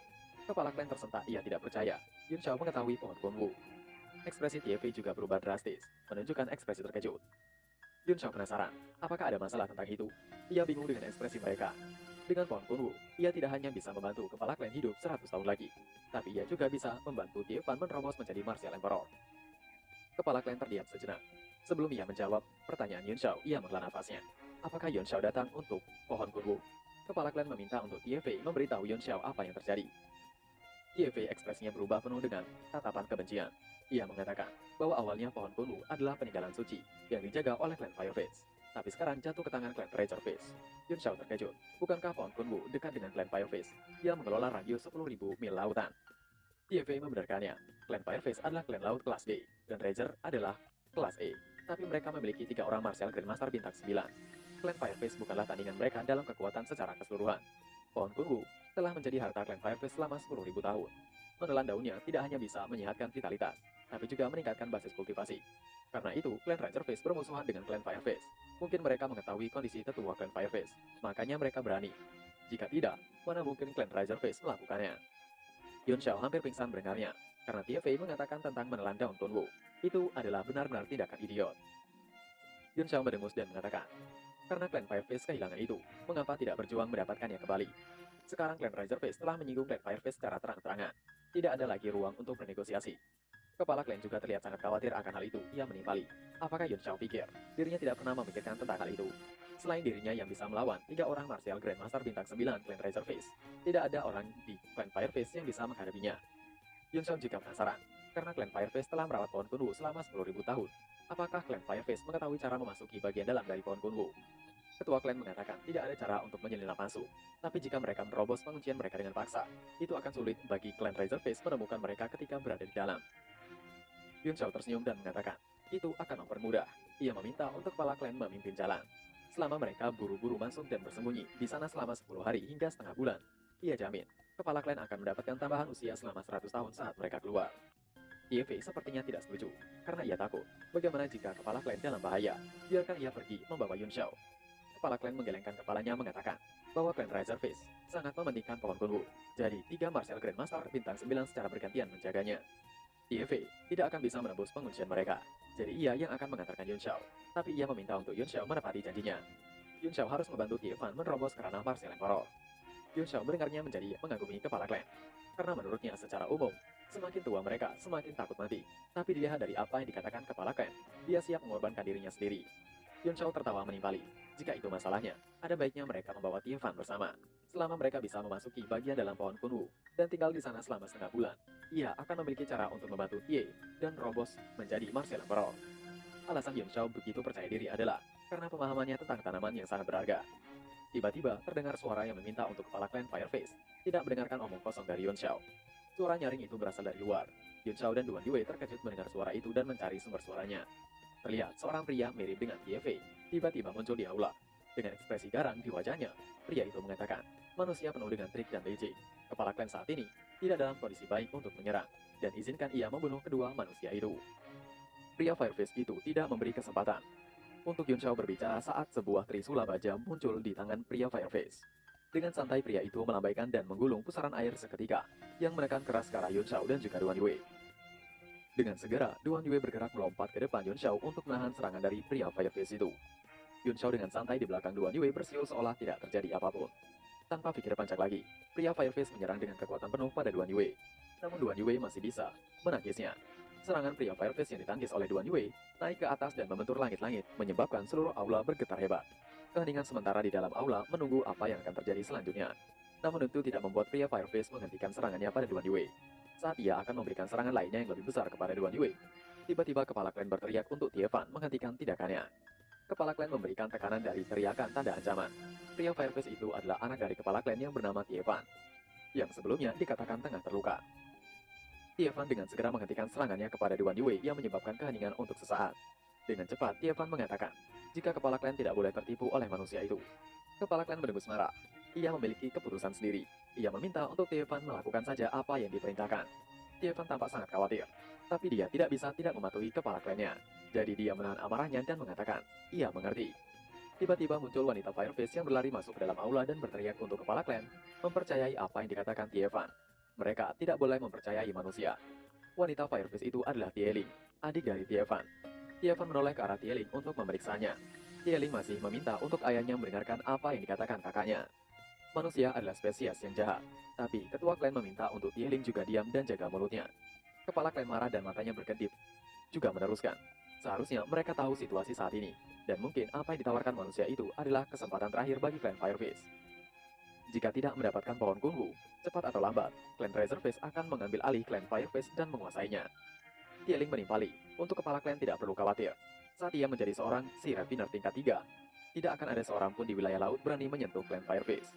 Kepala klan tersentak, ia tidak percaya. Yun Xiao mengetahui pohon Kunwu. Ekspresi Tiefe juga berubah drastis, menunjukkan ekspresi terkejut. Yun Xiao penasaran, apakah ada masalah tentang itu? Ia bingung dengan ekspresi mereka. Dengan pohon Kunwu, ia tidak hanya bisa membantu kepala klan hidup 100 tahun lagi, tapi ia juga bisa membantu Tievan menerobos menjadi martial emperor. Kepala klan terdiam sejenak. Sebelum ia menjawab pertanyaan Yun Xiao, ia menghela nafasnya. Apakah Yun Xiao datang untuk pohon Kunwu? Kepala klan meminta untuk Tiefe memberitahu Yun Xiao apa yang terjadi. Tiefe ekspresinya berubah penuh dengan tatapan kebencian. Ia mengatakan bahwa awalnya pohon Kunwu adalah peninggalan suci yang dijaga oleh klan Fireface. Tapi sekarang jatuh ke tangan klan Razorface. Yun Xiao terkejut. Bukankah pohon Kunwu dekat dengan klan Fireface? Dia mengelola radius 10.000 mil lautan. Tiefe membenarkannya. Klan Fireface adalah klan laut kelas D, dan Razor adalah kelas E. Tapi mereka memiliki 3 orang martial Grandmaster bintang 9. Klan Fireface bukanlah tandingan mereka dalam kekuatan secara keseluruhan. Pohon Kunwu telah menjadi harta klan Fireface selama 10.000 tahun. Menelan daunnya tidak hanya bisa menyehatkan vitalitas, tapi juga meningkatkan basis kultivasi. Karena itu, klan Razorface bermusuhan dengan klan Fireface. Mungkin mereka mengetahui kondisi tetua klan Fireface, makanya mereka berani. Jika tidak, mana mungkin klan Razorface melakukannya? Yun Xiao hampir pingsan mendengarnya, karena Tiefe mengatakan tentang menelan daun Kunwu. Itu adalah benar-benar tindakan idiot. Yun Xiao mendengus dan mengatakan, karena klan Fireface kehilangan itu, mengapa tidak berjuang mendapatkannya kembali? Sekarang klan Razorface telah menyinggung klan Fireface secara terang-terangan. Tidak ada lagi ruang untuk bernegosiasi. Kepala klan juga terlihat sangat khawatir akan hal itu. Ia menimpali. Apakah Yun Xiao pikir dirinya tidak pernah memikirkan tentang hal itu? Selain dirinya yang bisa melawan 3 orang martial Grandmaster bintang 9 klan Razorface, tidak ada orang di klan Fireface yang bisa menghadapinya. Yun Xiao juga penasaran, karena klan Fireface telah merawat pohon Kunwu selama 10.000 tahun. Apakah klan Fireface mengetahui cara memasuki bagian dalam dari pohon Kunwu? Ketua klan mengatakan tidak ada cara untuk menyelinap masuk, tapi jika mereka menerobos penguncian mereka dengan paksa, itu akan sulit bagi klan Razorface menemukan mereka ketika berada di dalam. Yun Xiao tersenyum dan mengatakan, itu akan mempermudah. Ia meminta untuk kepala klan memimpin jalan. Selama mereka buru-buru masuk dan bersembunyi di sana selama 10 hari hingga setengah bulan, ia jamin, kepala klan akan mendapatkan tambahan usia selama 100 tahun saat mereka keluar. Tiefe sepertinya tidak setuju, karena ia takut, bagaimana jika kepala klan dalam bahaya, biarkan ia pergi membawa Yun Xiao. Kepala klan menggelengkan kepalanya mengatakan, bahwa klan Razorface sangat mementingkan pohon Kunwu, jadi 3 martial Grandmaster bintang 9 secara bergantian menjaganya. Tiefe tidak akan bisa menembus penguncian mereka, jadi ia yang akan mengantarkan Yun Xiao. Tapi ia meminta untuk Yun Xiao menepati janjinya. Yun Xiao harus membantu Tievan menerobos ke ranah martial emperor. Yun Xiao mendengarnya menjadi mengagumi kepala klan. Karena menurutnya secara umum, Semakin tua mereka, semakin takut mati. Tapi dilihat dari apa yang dikatakan kepala klan, dia siap mengorbankan dirinya sendiri. Yun Shao tertawa menimpali. Jika itu masalahnya, ada baiknya mereka membawa Tie Fan bersama. Selama mereka bisa memasuki bagian dalam pohon Kunwu dan tinggal di sana selama setengah bulan, ia akan memiliki cara untuk membantu Tie dan Robos menjadi Martial Emperor. Alasan Yun Shao begitu percaya diri adalah karena pemahamannya tentang tanaman yang sangat berharga. Tiba-tiba terdengar suara yang meminta untuk kepala klan Fireface tidak mendengarkan omong kosong dari Yun Shao. Suara nyaring itu berasal dari luar. Yun Shao dan Duan Yue terkejut mendengar suara itu dan mencari sumber suaranya. Terlihat seorang pria mirip dengan Tie Fei tiba-tiba muncul di aula. Dengan ekspresi garang di wajahnya, pria itu mengatakan, manusia penuh dengan trik dan licik. Kepala klan saat ini tidak dalam kondisi baik untuk menyerang, dan izinkan ia membunuh kedua manusia itu. Pria Fireface itu tidak memberi kesempatan untuk Yun Shao berbicara saat sebuah trisula baja muncul di tangan pria Fireface. Dengan santai pria itu melambaikan dan menggulung pusaran air seketika yang menekan keras ke arah Yun Shao dan juga Duan Yue. Dengan segera, Duan Yue bergerak melompat ke depan Yun Shao untuk menahan serangan dari pria Fireface itu. Yun Shao dengan santai di belakang Duan Yue bersiul seolah tidak terjadi apapun. Tanpa pikir panjang lagi, pria Fireface menyerang dengan kekuatan penuh pada Duan Yue. Namun Duan Yue masih bisa menangkisnya. Serangan pria Fireface yang ditangkis oleh Duan Yue naik ke atas dan membentur langit-langit, menyebabkan seluruh aula bergetar hebat. Keheningan sementara di dalam aula menunggu apa yang akan terjadi selanjutnya. Namun itu tidak membuat pria Fireface menghentikan serangannya pada Duan Yue. Saat ia akan memberikan serangan lainnya yang lebih besar kepada Duan Yue, tiba-tiba kepala klan berteriak untuk Tie Fan menghentikan tindakannya. Kepala klan memberikan tekanan dari teriakan tanda ancaman. Pria Fireface itu adalah anak dari kepala klan yang bernama Tie Fan, yang sebelumnya dikatakan tengah terluka. Tie Fan dengan segera menghentikan serangannya kepada Duan Yue yang menyebabkan keheningan untuk sesaat. Dengan cepat, Tie Fan mengatakan, jika kepala klan tidak boleh tertipu oleh manusia itu. Kepala klan mendengus marah. Ia memiliki keputusan sendiri. Ia meminta untuk Tie Fan melakukan saja apa yang diperintahkan. Tie Fan tampak sangat khawatir, tapi dia tidak bisa tidak mematuhi kepala klannya. Jadi dia menahan amarahnya dan mengatakan, ia mengerti. Tiba-tiba muncul wanita Fireface yang berlari masuk ke dalam aula dan berteriak untuk kepala klan, mempercayai apa yang dikatakan Tie Fan. Mereka tidak boleh mempercayai manusia. Wanita Fireface itu adalah Tie Ling, adik dari Tie Fan. Tie Fan menoleh ke arah Tie Ling untuk memeriksanya. Tie Ling masih meminta untuk ayahnya mendengarkan apa yang dikatakan kakaknya. Manusia adalah spesies yang jahat, tapi ketua klan meminta untuk Tie Ling juga diam dan jaga mulutnya. Kepala klan marah dan matanya berkedip. Juga meneruskan, seharusnya mereka tahu situasi saat ini, dan mungkin apa yang ditawarkan manusia itu adalah kesempatan terakhir bagi klan Fireface. Jika tidak mendapatkan pohon Kunwu, cepat atau lambat, klan Razorface akan mengambil alih klan Fireface dan menguasainya. Tie Ling menimpali, untuk kepala klan tidak perlu khawatir. Saat ia menjadi seorang Sea Ravener tingkat 3, tidak akan ada seorang pun di wilayah laut berani menyentuh klan Fireface.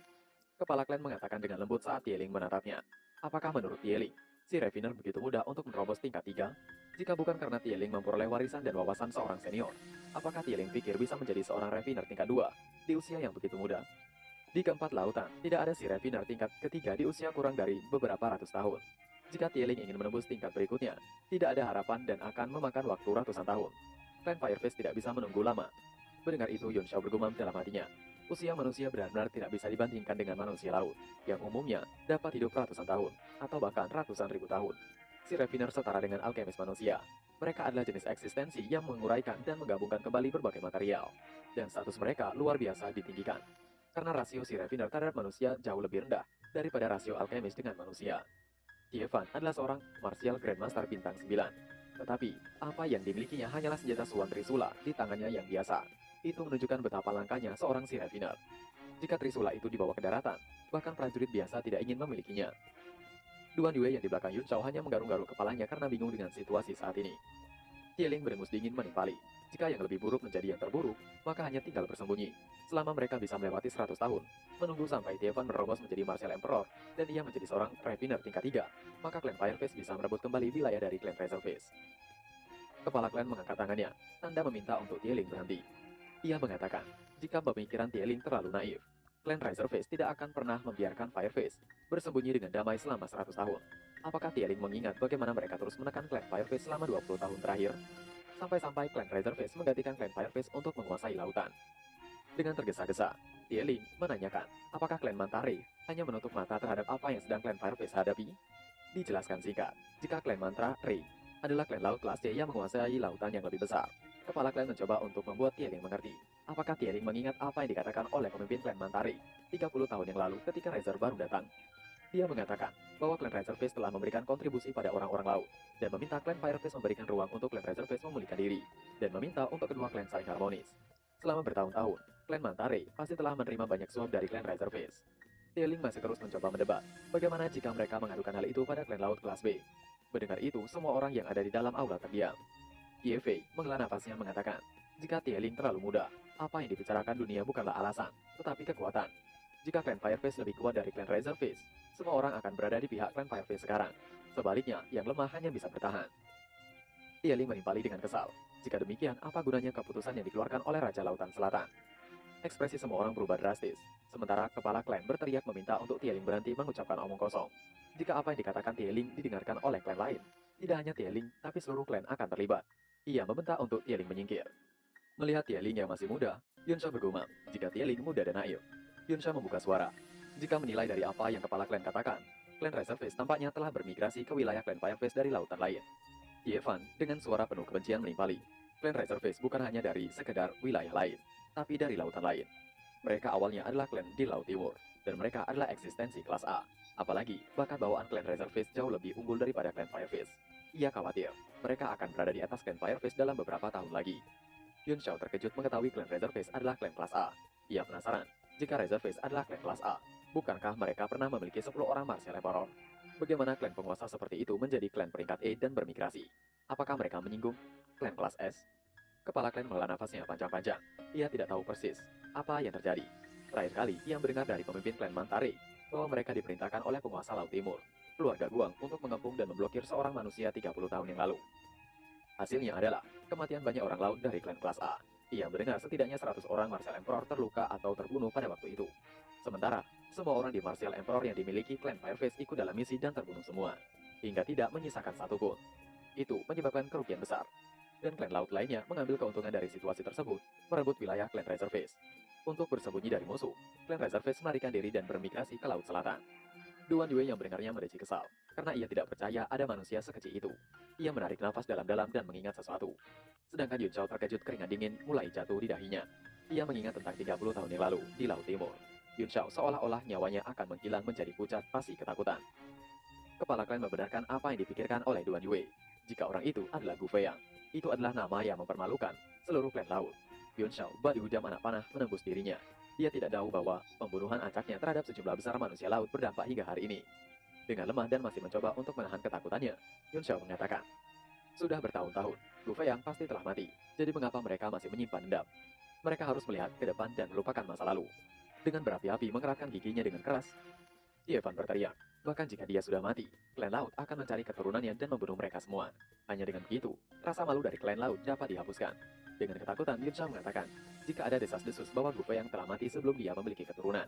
Kepala klan mengatakan dengan lembut saat Tie Ling menatapnya. Apakah menurut Tie Ling, si Ravener begitu mudah untuk menerobos tingkat 3? Jika bukan karena Tie Ling memperoleh warisan dan wawasan seorang senior, apakah Tie Ling pikir bisa menjadi seorang Ravener tingkat 2 di usia yang begitu muda? Di keempat lautan, tidak ada si Ravener tingkat ketiga di usia kurang dari beberapa ratus tahun. Jika Tie Ling ingin menembus tingkat berikutnya, tidak ada harapan dan akan memakan waktu ratusan tahun. Klan Fireface tidak bisa menunggu lama. Mendengar itu, Yun Shao bergumam dalam hatinya. Usia manusia benar-benar tidak bisa dibandingkan dengan manusia laut, yang umumnya dapat hidup ratusan tahun, atau bahkan ratusan ribu tahun. Si Ravener setara dengan alkemis manusia. Mereka adalah jenis eksistensi yang menguraikan dan menggabungkan kembali berbagai material. Dan status mereka luar biasa ditinggikan. Karena rasio si Ravener terhadap manusia jauh lebih rendah daripada rasio alkemis dengan manusia. Tie Fan adalah seorang martial grandmaster bintang 9. Tetapi, apa yang dimilikinya hanyalah senjata Suan Trisula di tangannya yang biasa. Itu menunjukkan betapa langkanya seorang si Ravener. Jika Trisula itu dibawa ke daratan, bahkan prajurit biasa tidak ingin memilikinya. Duan Yue yang di belakang Yun Shao hanya menggaruk-garuk kepalanya karena bingung dengan situasi saat ini. Tie Ling berengus dingin menimpali. Jika yang lebih buruk menjadi yang terburuk, maka hanya tinggal bersembunyi. Selama mereka bisa melewati 100 tahun, menunggu sampai Tie Fan menerobos menjadi Martial Emperor, dan ia menjadi seorang Ravener tingkat 3, maka klan Fireface bisa merebut kembali wilayah dari klan Razorface. Kepala klan mengangkat tangannya, tanda meminta untuk Tie Ling berhenti. Ia mengatakan, jika pemikiran Tie Ling terlalu naif, klan Razorface tidak akan pernah membiarkan Fireface bersembunyi dengan damai selama 100 tahun. Apakah Tie Ling mengingat bagaimana mereka terus menekan klan Fireface selama 20 tahun terakhir? Sampai-sampai klan Razorface menggantikan klan Fireface untuk menguasai lautan. Dengan tergesa-gesa, Tie Ling menanyakan, apakah klan Mantare hanya menutup mata terhadap apa yang sedang klan Fireface hadapi? Dijelaskan singkat, jika klan Mantare adalah klan laut kelas C yang menguasai lautan yang lebih besar. Kepala klan mencoba untuk membuat Tie Ling mengerti. Apakah Tie Ling mengingat apa yang dikatakan oleh pemimpin klan Mantare 30 tahun yang lalu ketika Razor baru datang? Dia mengatakan bahwa klan Razorface telah memberikan kontribusi pada orang-orang laut, dan meminta klan Fireface memberikan ruang untuk klan Razorface memulihkan diri, dan meminta untuk kedua klan saling harmonis. Selama bertahun-tahun, klan Mantare pasti telah menerima banyak suap dari klan Razorface. Tieling masih terus mencoba mendebat, bagaimana jika mereka mengadukan hal itu pada klan laut kelas B. Mendengar itu, semua orang yang ada di dalam aula terdiam. Ye menghela nafasnya mengatakan, jika Tieling terlalu muda, apa yang dibicarakan dunia bukanlah alasan, tetapi kekuatan. Jika klan Fireface lebih kuat dari klan Razorface, semua orang akan berada di pihak klan Fireface sekarang. Sebaliknya, yang lemah hanya bisa bertahan. Tieling menimpali dengan kesal. Jika demikian, apa gunanya keputusan yang dikeluarkan oleh Raja Lautan Selatan? Ekspresi semua orang berubah drastis. Sementara kepala klan berteriak meminta untuk Tieling berhenti mengucapkan omong kosong. Jika apa yang dikatakan Tieling didengarkan oleh klan lain, tidak hanya Tieling, tapi seluruh klan akan terlibat. Ia membentak untuk Tieling menyingkir. Melihat Tieling yang masih muda, Yunsha bergumam, jika Tieling muda dan naif. Yunsha membuka suara. Jika menilai dari apa yang kepala klan katakan, klan Razorface tampaknya telah bermigrasi ke wilayah klan Fireface dari lautan lain. Yevan dengan suara penuh kebencian menimpali. Klan Razorface bukan hanya dari sekedar wilayah lain, tapi dari lautan lain. Mereka awalnya adalah klan di Laut Timur, dan mereka adalah eksistensi kelas A. Apalagi, bakat bawaan klan Razorface jauh lebih unggul daripada klan Fireface. Ia khawatir, mereka akan berada di atas klan Fireface dalam beberapa tahun lagi. Yunsha terkejut mengetahui klan Razorface adalah klan kelas A. Ia penasaran, jika Razorface adalah klan kelas A, bukankah mereka pernah memiliki 10 orang Martial Emperor? Bagaimana klan penguasa seperti itu menjadi klan peringkat E dan bermigrasi? Apakah mereka menyinggung klan kelas S? Kepala klan menghela nafasnya panjang-panjang. Ia tidak tahu persis apa yang terjadi. Terakhir kali ia mendengar dari pemimpin klan Mantare bahwa mereka diperintahkan oleh penguasa Laut Timur, keluarga Guang, untuk mengepung dan memblokir seorang manusia 30 tahun yang lalu. Hasilnya adalah kematian banyak orang laut dari klan kelas A. Ia mendengar setidaknya 100 orang Martial Emperor terluka atau terbunuh pada waktu itu. Sementara, semua orang di Martial Emperor yang dimiliki klan Fireface ikut dalam misi dan terbunuh semua, hingga tidak menyisakan satupun. Itu menyebabkan kerugian besar. Dan klan laut lainnya mengambil keuntungan dari situasi tersebut, merebut wilayah klan Razorface. Untuk bersembunyi dari musuh, klan Razorface melarikan diri dan bermigrasi ke Laut Selatan. Duan Yue yang mendengarnya mendeci kesal, karena ia tidak percaya ada manusia sekecil itu. Ia menarik nafas dalam-dalam dan mengingat sesuatu. Sedangkan Yun Shao terkejut, keringat dingin mulai jatuh di dahinya. Ia mengingat tentang 30 tahun yang lalu di Laut Timur. Yun Shao seolah-olah nyawanya akan menghilang menjadi pucat pasti ketakutan. Kepala klan membenarkan apa yang dipikirkan oleh Duan Yue. Jika orang itu adalah Gu Feiang, itu adalah nama yang mempermalukan seluruh klan laut. Yun Shao, batu hujam anak panah menembus dirinya. Dia tidak tahu bahwa pembunuhan acaknya terhadap sejumlah besar manusia laut berdampak hingga hari ini. Dengan lemah dan masih mencoba untuk menahan ketakutannya, Yun Shao mengatakan, sudah bertahun-tahun, Gu Feiang pasti telah mati, jadi mengapa mereka masih menyimpan dendam? Mereka harus melihat ke depan dan melupakan masa lalu. Dengan berapi-api mengeratkan giginya dengan keras, Yevan berteriak, bahkan jika dia sudah mati, klan laut akan mencari keturunannya dan membunuh mereka semua. Hanya dengan begitu, rasa malu dari klan laut dapat dihapuskan. Dengan ketakutan, Yun Shao mengatakan, jika ada desas-desus bahwa Gu Feiang telah mati sebelum dia memiliki keturunan.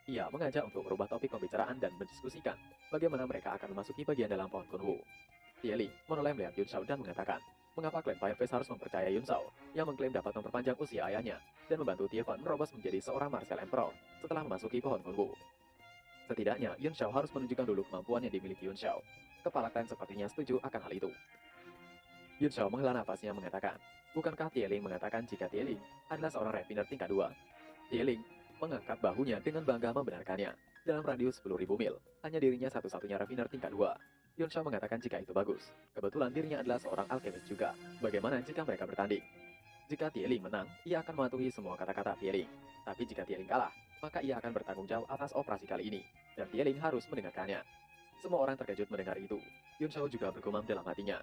Ia mengajak untuk merubah topik pembicaraan dan mendiskusikan bagaimana mereka akan memasuki bagian dalam pohon Kunwu. Tieling menoleh melihat Yun Shao dan mengatakan, mengapa klan Fireface harus mempercayai Yun Shao yang mengklaim dapat memperpanjang usia ayahnya dan membantu Tievan merobos menjadi seorang Martial Emperor setelah memasuki pohon Kunwu. Setidaknya, Yun Shao harus menunjukkan dulu kemampuan yang dimiliki Yun Shao. Kepala klan sepertinya setuju akan hal itu. Yun Shao menghela nafasnya mengatakan, bukankah Tieling mengatakan jika Tieling adalah seorang refiner tingkat 2? Tieling mengangkat bahunya dengan bangga membenarkannya. Dalam radius 10.000 mil, hanya dirinya satu-satunya refiner tingkat 2. Yun Shao mengatakan jika itu bagus. Kebetulan dirinya adalah seorang alkemis juga. Bagaimana jika mereka bertanding? Jika Tieling menang, ia akan mematuhi semua kata-kata Tieling. Tapi jika Tieling kalah, maka ia akan bertanggung jawab atas operasi kali ini. Dan Tieling harus mendengarkannya. Semua orang terkejut mendengar itu. Yun Shao juga bergumam dalam hatinya.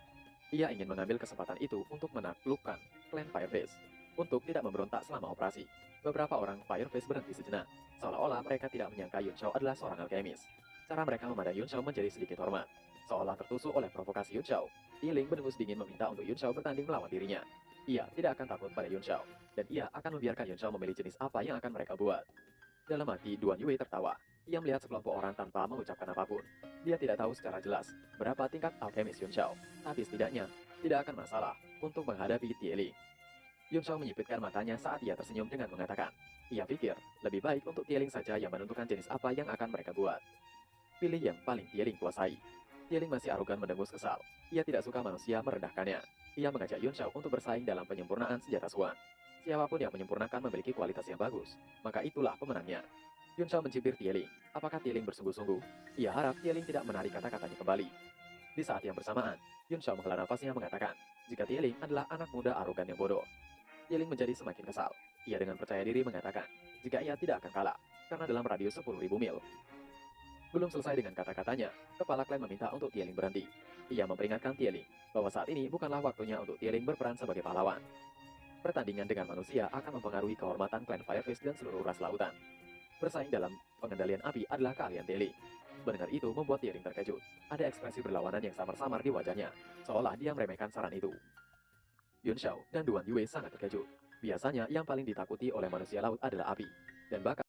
Ia ingin mengambil kesempatan itu untuk menaklukkan klan Fireface, untuk tidak memberontak selama operasi. Beberapa orang Fireface berhenti sejenak, seolah-olah mereka tidak menyangka Yun Shao adalah seorang alkemis. Cara mereka memandang Yun Shao menjadi sedikit hormat. Seolah tertusuk oleh provokasi Yun Shao, Tieling berdengus dingin meminta untuk Yun Shao bertanding melawan dirinya. Ia tidak akan takut pada Yun Shao, dan ia akan membiarkan Yun Shao memilih jenis apa yang akan mereka buat. Dalam hati, Duan Yue tertawa. Ia melihat sekelompok orang tanpa mengucapkan apapun. Dia tidak tahu secara jelas berapa tingkat alkemis Yun Shao, tapi setidaknya tidak akan masalah untuk menghadapi Tieling. Yun Shao menyipitkan matanya saat ia tersenyum dengan mengatakan, ia pikir lebih baik untuk Tieling saja yang menentukan jenis apa yang akan mereka buat. Pilih yang paling Tieling kuasai. Tieling masih arogan mendengus kesal. Ia tidak suka manusia merendahkannya. Ia mengajak Yun Shao untuk bersaing dalam penyempurnaan senjata Swan. Siapapun yang menyempurnakan memiliki kualitas yang bagus, maka itulah pemenangnya. Yun Shao mencibir Tieling. Apakah Tieling bersungguh-sungguh? Ia harap Tieling tidak menarik kata-katanya kembali. Di saat yang bersamaan, Yun Shao menghela nafasnya mengatakan, jika Tieling adalah anak muda arogan yang bodoh. Tieling menjadi semakin kesal. Ia dengan percaya diri mengatakan, jika ia tidak akan kalah, karena dalam radius 10.000 mil. Belum selesai dengan kata-katanya, kepala klan meminta untuk Tieling berhenti. Ia memperingatkan Tieling bahwa saat ini bukanlah waktunya untuk Tieling berperan sebagai pahlawan. Pertandingan dengan manusia akan mempengaruhi kehormatan klan Firefish dan seluruh ras lautan. Bersaing dalam pengendalian api adalah keahlian Tieling. Mendengar itu membuat Tieling terkejut. Ada ekspresi berlawanan yang samar-samar di wajahnya, seolah dia meremehkan saran itu. Yun Shao dan Duan Yue sangat terkejut. Biasanya yang paling ditakuti oleh manusia laut adalah api, dan bahkan